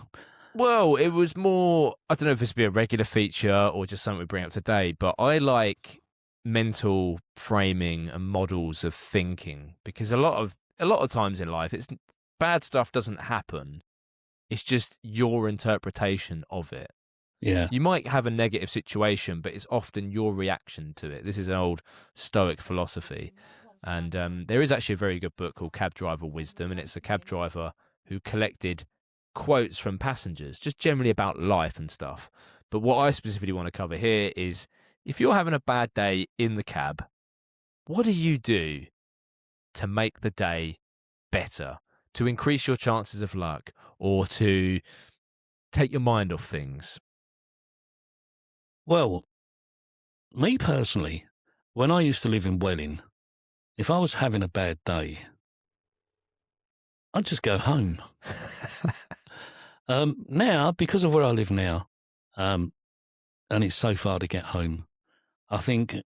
Well, it was more, I don't know if this would be a regular feature or just something we bring up today, but I like mental framing and models of thinking, because a lot of times in life, it's bad stuff doesn't happen. It's just your interpretation of it. Yeah. You might have a negative situation, but it's often your reaction to it. This is an old Stoic philosophy. And there is actually a very good book called Cab Driver Wisdom, and it's a cab driver who collected quotes from passengers, just generally about life and stuff. But what I specifically want to cover here is, if you're having a bad day in the cab, what do you do to make the day better, to increase your chances of luck, or to take your mind off things? Well, me personally, when I used to live in Welling, if I was having a bad day, I'd just go home. Now, because of where I live now, and it's so far to get home, I think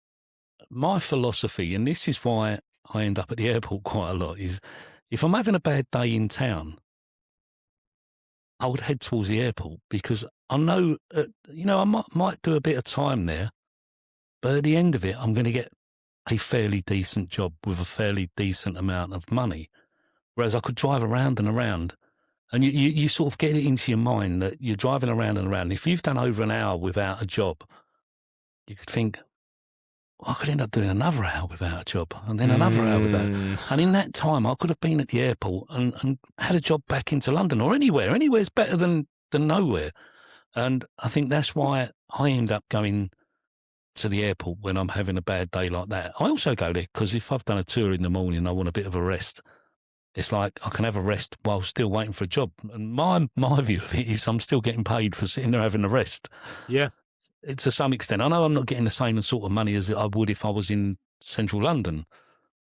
my philosophy, and this is why I end up at the airport quite a lot, is if I'm having a bad day in town, I would head towards the airport, because I know, I might do a bit of time there, but at the end of it, I'm going to get a fairly decent job with a fairly decent amount of money. Whereas I could drive around and around, and you sort of get it into your mind that you're driving around and around. If you've done over an hour without a job, you could think, I could end up doing another hour without a job, and then another hour without. And in that time, I could have been at the airport and had a job back into London or anywhere. Anywhere's better than nowhere. And I think that's why I end up going to the airport when I'm having a bad day like that. I also go there because if I've done a tour in the morning and I want a bit of a rest, it's like I can have a rest while still waiting for a job. And my view of it is I'm still getting paid for sitting there having a rest. Yeah. To some extent. I know I'm not getting the same sort of money as I would if I was in central London.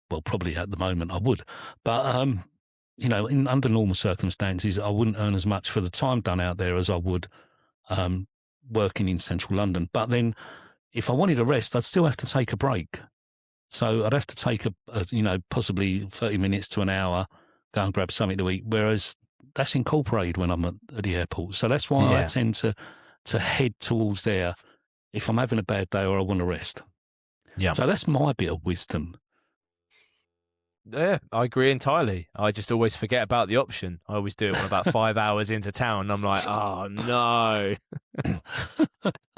Well, probably at the moment I would. But, under normal circumstances, I wouldn't earn as much for the time done out there as I would working in central London. But then if I wanted a rest, I'd still have to take a break. So I'd have to take possibly 30 minutes to an hour, go and grab something to eat, whereas that's incorporated when I'm at the airport. So that's why I tend to head towards there if I'm having a bad day or I want to rest. Yeah. So that's my bit of wisdom. Yeah, I agree entirely. I just always forget about the option. I always do it when about 5 hours into town. And I'm like, oh no.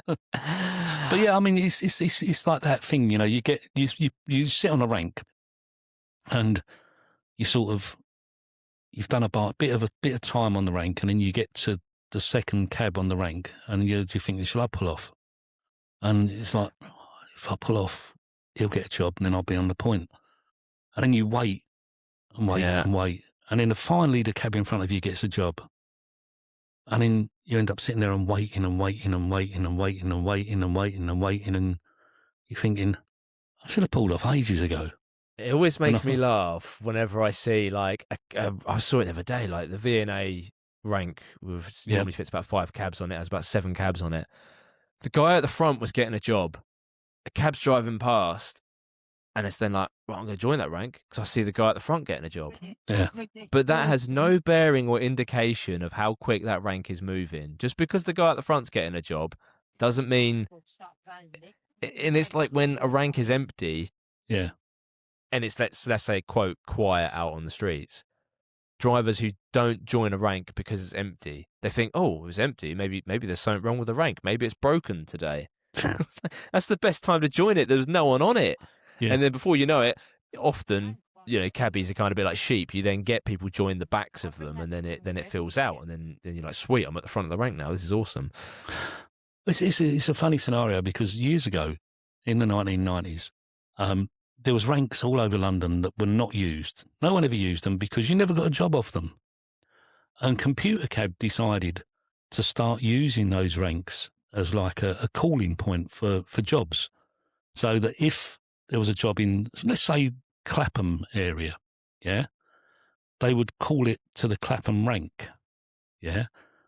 But yeah, I mean, it's like that thing, you sit on a rank, and you've done a bit of time on the rank, and then you get to the second cab on the rank, and you think, shall I pull off? And it's like, if I pull off, he'll get a job, and then I'll be on the point. And then you wait and wait and wait, and then finally the cab in front of you gets a job. And then you end up sitting there and waiting and waiting and waiting and waiting and waiting and waiting and waiting, and you're thinking, I should have pulled off ages ago. It always makes me laugh whenever I see, like, I saw it the other day, like the V&A rank normally fits about 5 cabs on it, has about 7 cabs on it. The guy at the front was getting a job. A cab's driving past, and it's then like, well, I'm going to join that rank because I see the guy at the front getting a job. Yeah. But that has no bearing or indication of how quick that rank is moving. Just because the guy at the front's getting a job doesn't mean... And it's like when a rank is empty... Yeah. And it's, let's say, quote, quiet out on the streets. Drivers who don't join a rank because it's empty, they think, oh, it was empty. Maybe there's something wrong with the rank. Maybe it's broken today. That's the best time to join it. There was no one on it. Yeah. And then before you know it, often, cabbies are kind of a bit like sheep. You then get people join the backs of them, and then it fills out. And then you're like, sweet, I'm at the front of the rank now. This is awesome. It's a funny scenario because years ago, in the 1990s, there was ranks all over London that were not used. No one ever used them because you never got a job off them. And Computer Cab decided to start using those ranks as like a calling point for jobs. So that if there was a job in, let's say, Clapham area, yeah, they would call it to the Clapham rank, yeah.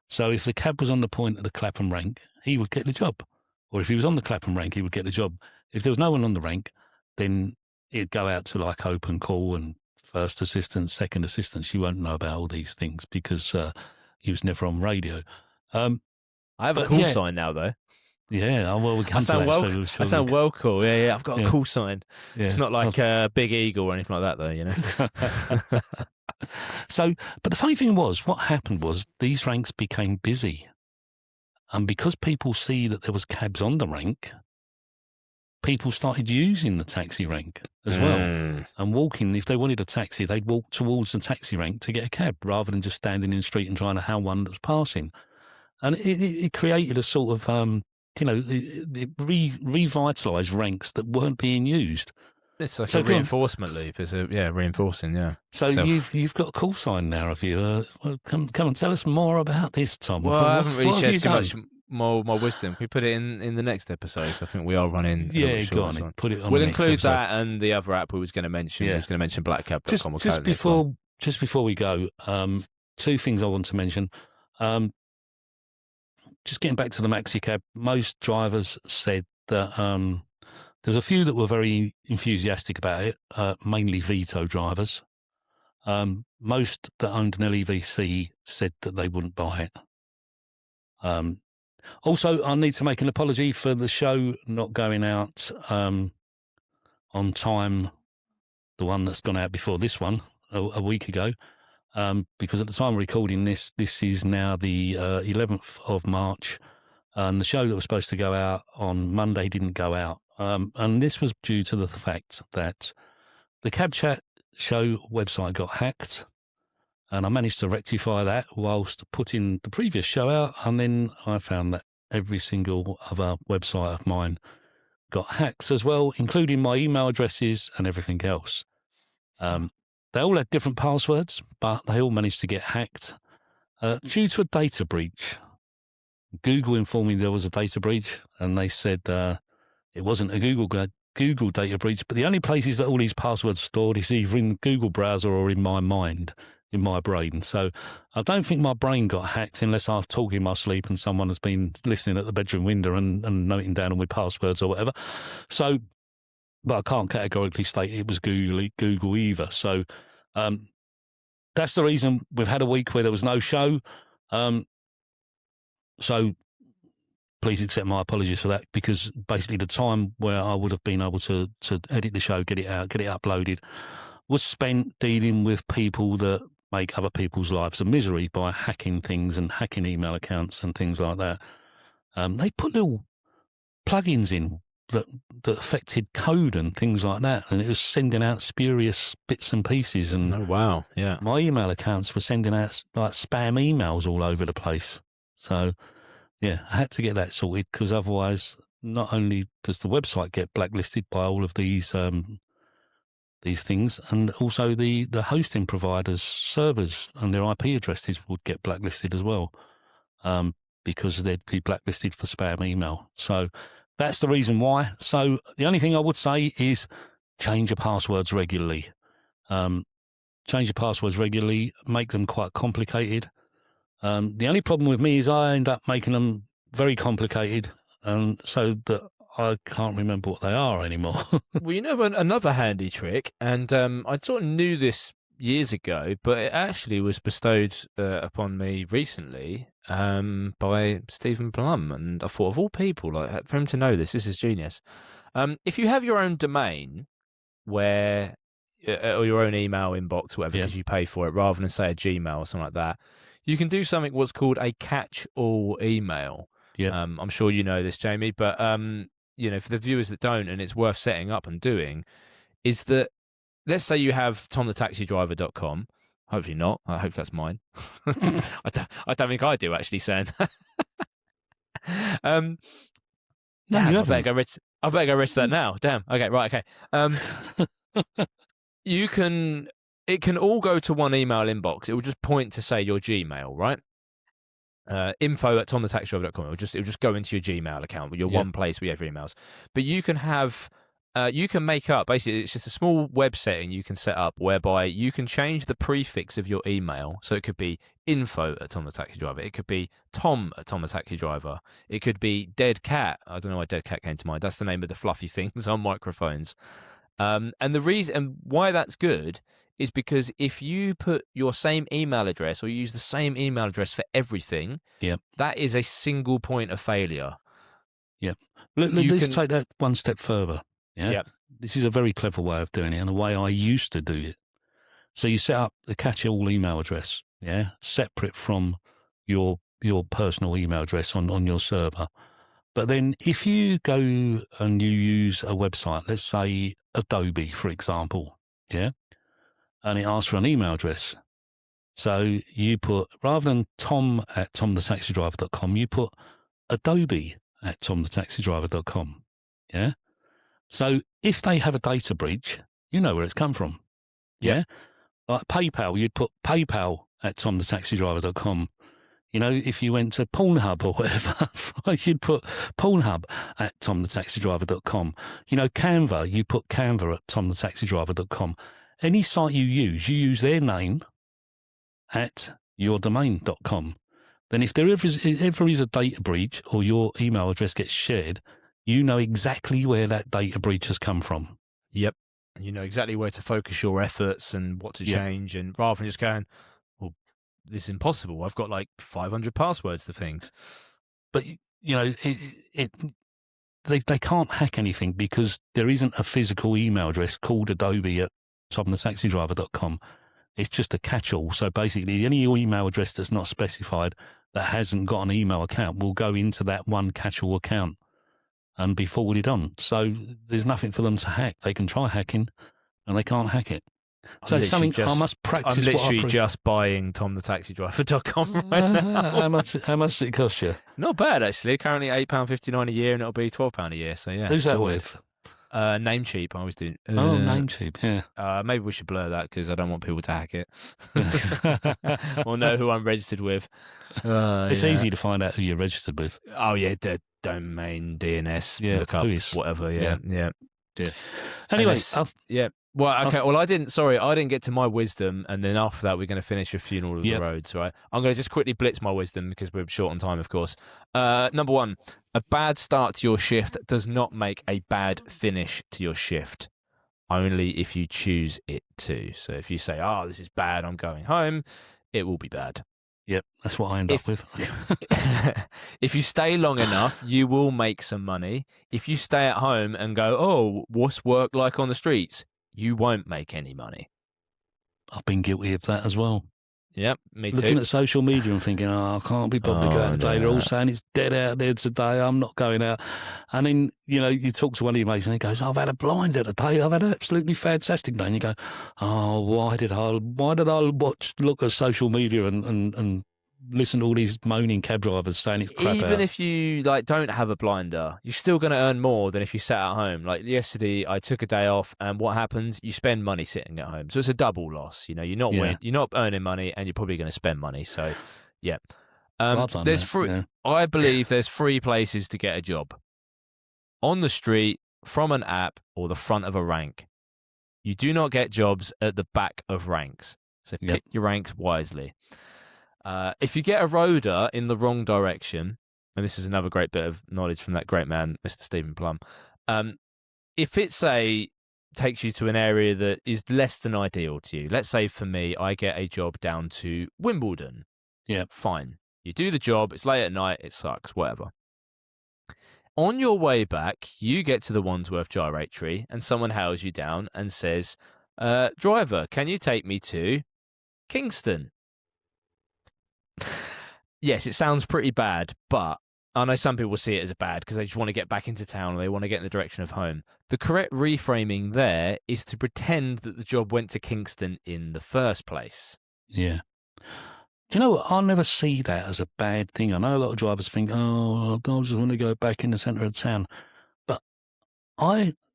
So if the cab was on the point of the Clapham rank, he would get the job. or if he was on the Clapham rank, he would get the job. If there was no one on the rank, then he'd go out to like open call and first assistant, second assistant. You won't know about all these things because he was never on radio. I have a call sign now, though. Yeah, well, we come to that. I sound well cool. Yeah, I've got a call sign. Yeah. It's not like a Big Eagle or anything like that, though, you know. So, but the funny thing was, what happened was these ranks became busy. And because people see that there was cabs on the rank, people started using the taxi rank as well and walking. If they wanted a taxi, they'd walk towards the taxi rank to get a cab rather than just standing in the street and trying to hail one that was passing. And it created a sort of, it revitalised ranks that weren't being used. It's like a reinforcement loop. It's reinforcing, yeah. So you've got a call sign now, have you? Well, come and tell us more about this, Tom. Well, I haven't really shared too much more wisdom. We put it in the next episode, so I think we are running. Yeah, go on. Put it on. We'll include that and the other app we was going to mention. Yeah. We was going to mention blackcab.com. Just before we go, two things I want to mention. Just getting back to the Maxicab, most drivers said that there was a few that were very enthusiastic about it, mainly Vito drivers. Most that owned an LEVC said that they wouldn't buy it. Also, I need to make an apology for the show not going out on time, the one that's gone out before this one, a week ago, because at the time of recording this is now the 11th of March, and the show that was supposed to go out on Monday didn't go out. And this was due to the fact that the Cab Chat show website got hacked, and I managed to rectify that whilst putting the previous show out, and then I found that every single other website of mine got hacked as well, including my email addresses and everything else. They all had different passwords, but they all managed to get hacked due to a data breach. Google informed me there was a data breach, and they said it wasn't a Google data breach, but the only places that all these passwords are stored is either in the Google browser or in my mind, in my brain. So I don't think my brain got hacked unless I talk in my sleep and someone has been listening at the bedroom window and noting down all my passwords or whatever. So, but I can't categorically state it was Google either. So that's the reason we've had a week where there was no show. So please accept my apologies for that, because basically the time where I would have been able to edit the show, get it out, get it uploaded, was spent dealing with people that make other people's lives a misery by hacking things and hacking email accounts and things like that. They put little plugins in that affected code and things like that, and it was sending out spurious bits and pieces. And oh wow, yeah, my email accounts were sending out like spam emails all over the place. So yeah, I had to get that sorted, because otherwise, not only does the website get blacklisted by all of these things, and also the hosting providers' servers and their IP addresses would get blacklisted as well, because they'd be blacklisted for spam email. So that's the reason why. So the only thing I would say is change your passwords regularly. Change your passwords regularly, make them quite complicated. The only problem with me is I end up making them very complicated, so that I can't remember what they are anymore. Well, you know, another handy trick, and I sort of knew this years ago, but it actually was bestowed upon me recently by Stephen Plum, and I thought, of all people, like, for him to know this is genius. If you have your own domain where, or your own email inbox, or whatever, because you pay for it, rather than say a Gmail or something like that, you can do something what's called a catch-all email. Yeah. I'm sure you know this, Jamie, but you know, for the viewers that don't, and it's worth setting up and doing, is that, let's say you have tomthetaxidriver.com. Hopefully not. I hope that's mine. I don't think I do, actually, saying that. No, damn, I better go register that now. Damn. Okay, right, okay. It can all go to one email inbox. It will just point to, say, your Gmail, right? Info@tomthetaxidriver.com. It'll just go into your Gmail account, your one place where you have your emails. But you can have you can make up, basically, it's just a small web setting you can set up whereby you can change the prefix of your email. So it could be info@TomTheTaxiDriver. It could be Tom@TomTheTaxiDriver. It could be Dead Cat. I don't know why Dead Cat came to mind. That's the name of the fluffy things on microphones. And the reason and why that's good is because if you put your same email address or you use the same email address for everything, that is a single point of failure. Yep. Let's take that one step further. Yeah. Yep. This is a very clever way of doing it and the way I used to do it. So you set up the catch-all email address, separate from your personal email address on your server. But then if you go and you use a website, let's say Adobe, for example, and it asks for an email address. So you put, rather than tom@tomthetaxidriver.com, you put adobe@tomthetaxidriver.com. Yeah. So if they have a data breach, you know where it's come from. Yeah. Like PayPal, you'd put PayPal@tomthetaxidriver.com. You know, if you went to Pornhub or whatever, you'd put Pornhub@tomthetaxidriver.com. You know, Canva, you put Canva@tomthetaxidriver.com. Any site you use their name at yourdomain.com. Then if there ever is a data breach or your email address gets shared, you know exactly where that data breach has come from. Yep. You know exactly where to focus your efforts and what to change. And rather than just going, well, this is impossible. I've got like 500 passwords to things. But, you know, they can't hack anything because there isn't a physical email address called adobe@tomthetaxidriver.com. It's just a catch-all. So basically, any email address that's not specified that hasn't got an email account will go into that one catch-all account and be forwarded on. So there's nothing for them to hack. They can try hacking and they can't hack it. So it's something I must practice. I'm literally just buying tomthetaxidriver.com right now. How much does it cost you? Not bad, actually. Currently £8.59 a year and it'll be £12 a year. So yeah. Who's that with? Namecheap, I always do. Namecheap, yeah. Maybe we should blur that because I don't want people to hack it. Or know who I'm registered with. It's easy to find out who you're registered with. Oh, yeah, the domain, DNS, lookup, whatever. Yeah. Anyway, Well, okay. Well, I didn't get to my wisdom, and then after that, we're going to finish with Funeral of the Roads, right? I'm going to just quickly blitz my wisdom because we're short on time, of course. Number one, a bad start to your shift does not make a bad finish to your shift, only if you choose it to. So if you say, "Oh, this is bad, I'm going home," it will be bad. Yep, that's what I end up with. If you stay long enough, you will make some money. If you stay at home and go, "Oh, what's work like on the streets?" you won't make any money. I've been guilty of that as well. Yep, me too. Looking at social media and thinking, I can't be bothered going today. They're all saying it's dead out there today. I'm not going out. And then, you know, you talk to one of your mates and he goes, I've had a blinder today. I've had an absolutely fantastic day. And you go, oh, why did I look at social media and listen to all these moaning cab drivers saying it's crap Even out. if you don't have a blinder, you're still going to earn more than if you sat at home. Like yesterday, I took a day off, and what happens? You spend money sitting at home, so it's a double loss. You know, you're not earning money, and you're probably going to spend money. So, yeah. There's free. Yeah. I believe there's 3 places to get a job: on the street, from an app, or the front of a rank. You do not get jobs at the back of ranks, so pick your ranks wisely. If you get a roader in the wrong direction, and this is another great bit of knowledge from that great man, Mr. Stephen Plum, if it, takes you to an area that is less than ideal to you, let's say for me, I get a job down to Wimbledon. Yeah, fine. You do the job, it's late at night, it sucks, whatever. On your way back, you get to the Wandsworth Gyratory, and someone hails you down and says, driver, can you take me to Kingston? Yes, it sounds pretty bad, but I know some people see it as bad because they just want to get back into town or they want to get in the direction of home. The correct reframing there is to pretend that the job went to Kingston in the first place. Yeah. Do you know what? I never see that as a bad thing. I know a lot of drivers think, oh, I just want to go back in the centre of town. But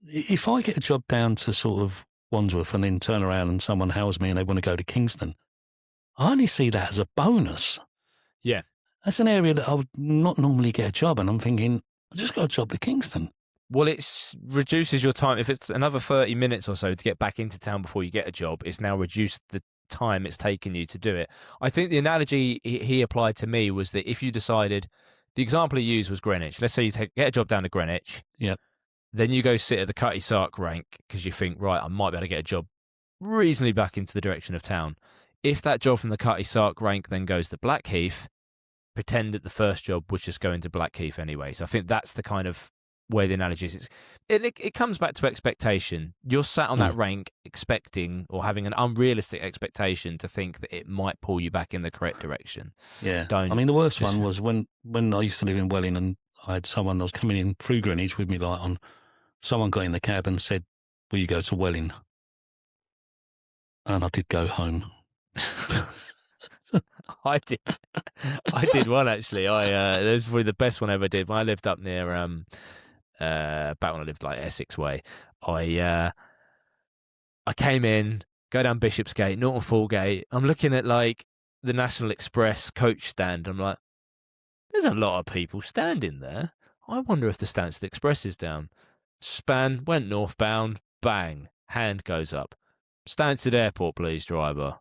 if I get a job down to sort of Wandsworth and then turn around and someone hails me and they want to go to Kingston, I only see that as a bonus. Yeah. That's an area that I would not normally get a job, and I'm thinking, I just got a job at Kingston. Well, it reduces your time. If it's another 30 minutes or so to get back into town before you get a job, it's now reduced the time it's taken you to do it. I think the analogy he applied to me was that if you decided, the example he used was Greenwich. Let's say you get a job down to Greenwich. Yep. Then you go sit at the Cutty Sark rank because you think, right, I might be able to get a job reasonably back into the direction of town. If that job from the Cutty Sark rank then goes to Blackheath, pretend that the first job was just going to Blackheath anyway. So I think that's the kind of way the analogy is. It comes back to expectation. You're sat on that rank expecting or having an unrealistic expectation to think that it might pull you back in the correct direction. Yeah. The worst one was when I used to live in Welling and I had someone that was coming in through Greenwich with me light on. Someone got in the cab and said, "Will you go to Welling?" And I did go home. I did one actually. That was probably the best one I ever did. When I lived up near back when I lived like Essex way, I came in, go down Bishopsgate, Norton Falgate. I'm looking at like the National Express coach stand. I'm like, there's a lot of people standing there. I wonder if the Stansted Express is down. Span went northbound. Bang, hand goes up. Stansted Airport, please, driver.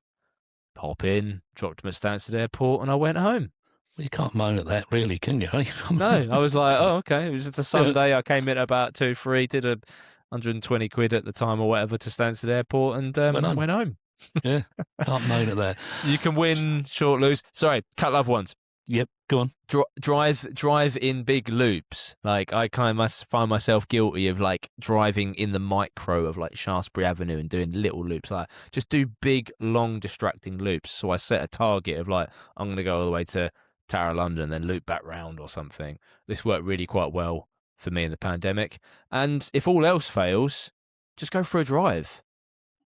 Hop in, dropped him at Stansted Airport, and I went home. Well, you can't moan at that, really, can you? No, I was like, oh, okay. It was just a Sunday. I came in at about 2-3, did 120 quid at the time or whatever to Stansted Airport, and went home. Yeah, can't moan at that. You can win, short, lose. Sorry, cut love ones. Yep, go on. Drive in big loops. Like I kind of find myself guilty of like driving in the micro of like Shaftesbury Avenue and doing little loops. Like just do big, long, distracting loops. So I set a target of like I'm going to go all the way to Tower of London and then loop back round or something. This worked really quite well for me in the pandemic. And if all else fails, just go for a drive.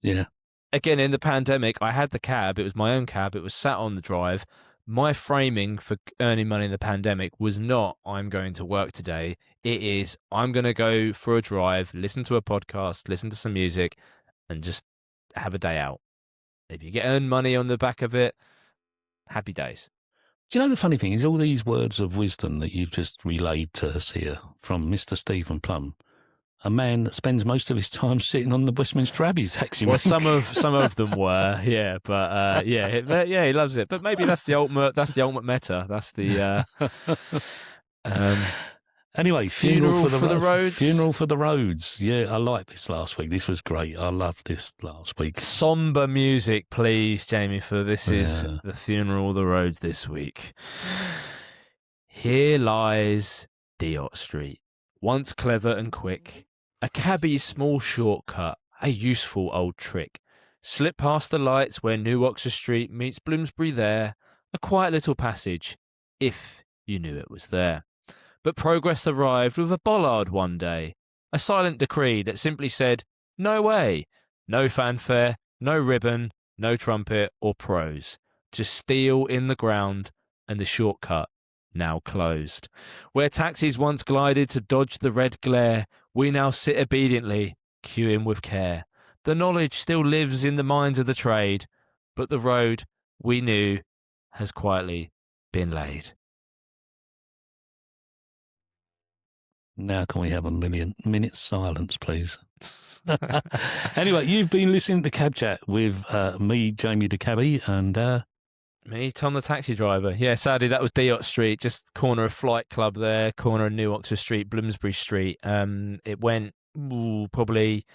Yeah. Again, in the pandemic, I had the cab. It was my own cab. It was sat on the drive. My framing for earning money in the pandemic was not, I'm going to work today. It is, I'm going to go for a drive, listen to a podcast, listen to some music, and just have a day out. If you earn money on the back of it, happy days. Do you know the funny thing is all these words of wisdom that you've just relayed to us here from Mr. Stephen Plum, a man that spends most of his time sitting on the Westminster Abbey taxi. Well, some of them were, yeah, but he loves it. But maybe that's the ultimate meta. That's the anyway, funeral for the roads. Funeral for the roads. Yeah, I liked this last week. This was great. I loved this last week. Somber music, please, Jamie. For this is the funeral of the roads this week. Here lies Diot Street, once clever and quick. A cabby's small shortcut, a useful old trick. Slip past the lights where New Oxford Street meets Bloomsbury there. A quiet little passage, if you knew it was there. But progress arrived with a bollard one day. A silent decree that simply said, no way. No fanfare, no ribbon, no trumpet or prose. Just steel in the ground and the shortcut now closed. Where taxis once glided to dodge the red glare, we now sit obediently, queuing with care. The knowledge still lives in the minds of the trade, but the road we knew has quietly been laid. Now can we have a minute silence, please? Anyway, you've been listening to Cab Chat with me, Jamie the Cabby, and me, Tom the taxi driver. Yeah, sadly, that was Diot Street, just corner of Flight Club there, corner of New Oxford Street, Bloomsbury Street. It went probably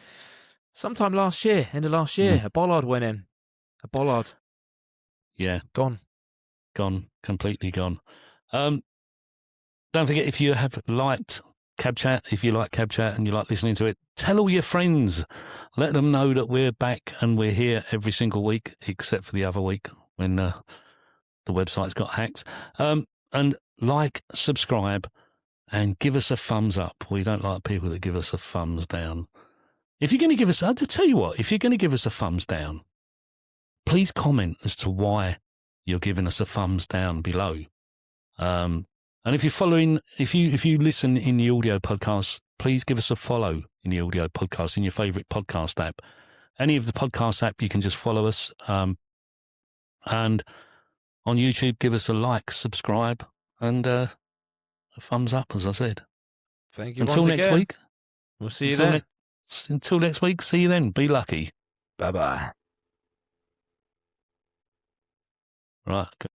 sometime last year, end of last year. A bollard went in. A bollard. Yeah. Gone, completely gone. Don't forget, if you have liked Cab Chat, if you like Cab Chat and you like listening to it, tell all your friends. Let them know that we're back and we're here every single week, except for the other week when the website's got hacked. And like, subscribe, and give us a thumbs up. We don't like people that give us a thumbs down. If you're going to give us, I'll tell you what, if you're going to give us a thumbs down, please comment as to why you're giving us a thumbs down below. And if you're following, if you listen in the audio podcast, please give us a follow in the audio podcast in your favourite podcast app. Any of the podcast app, you can just follow us. And on YouTube, give us a like, subscribe, and a thumbs up, as I said. Thank you. Until next week. We'll see you then. Until next week, see you then. Be lucky. Bye-bye. Right.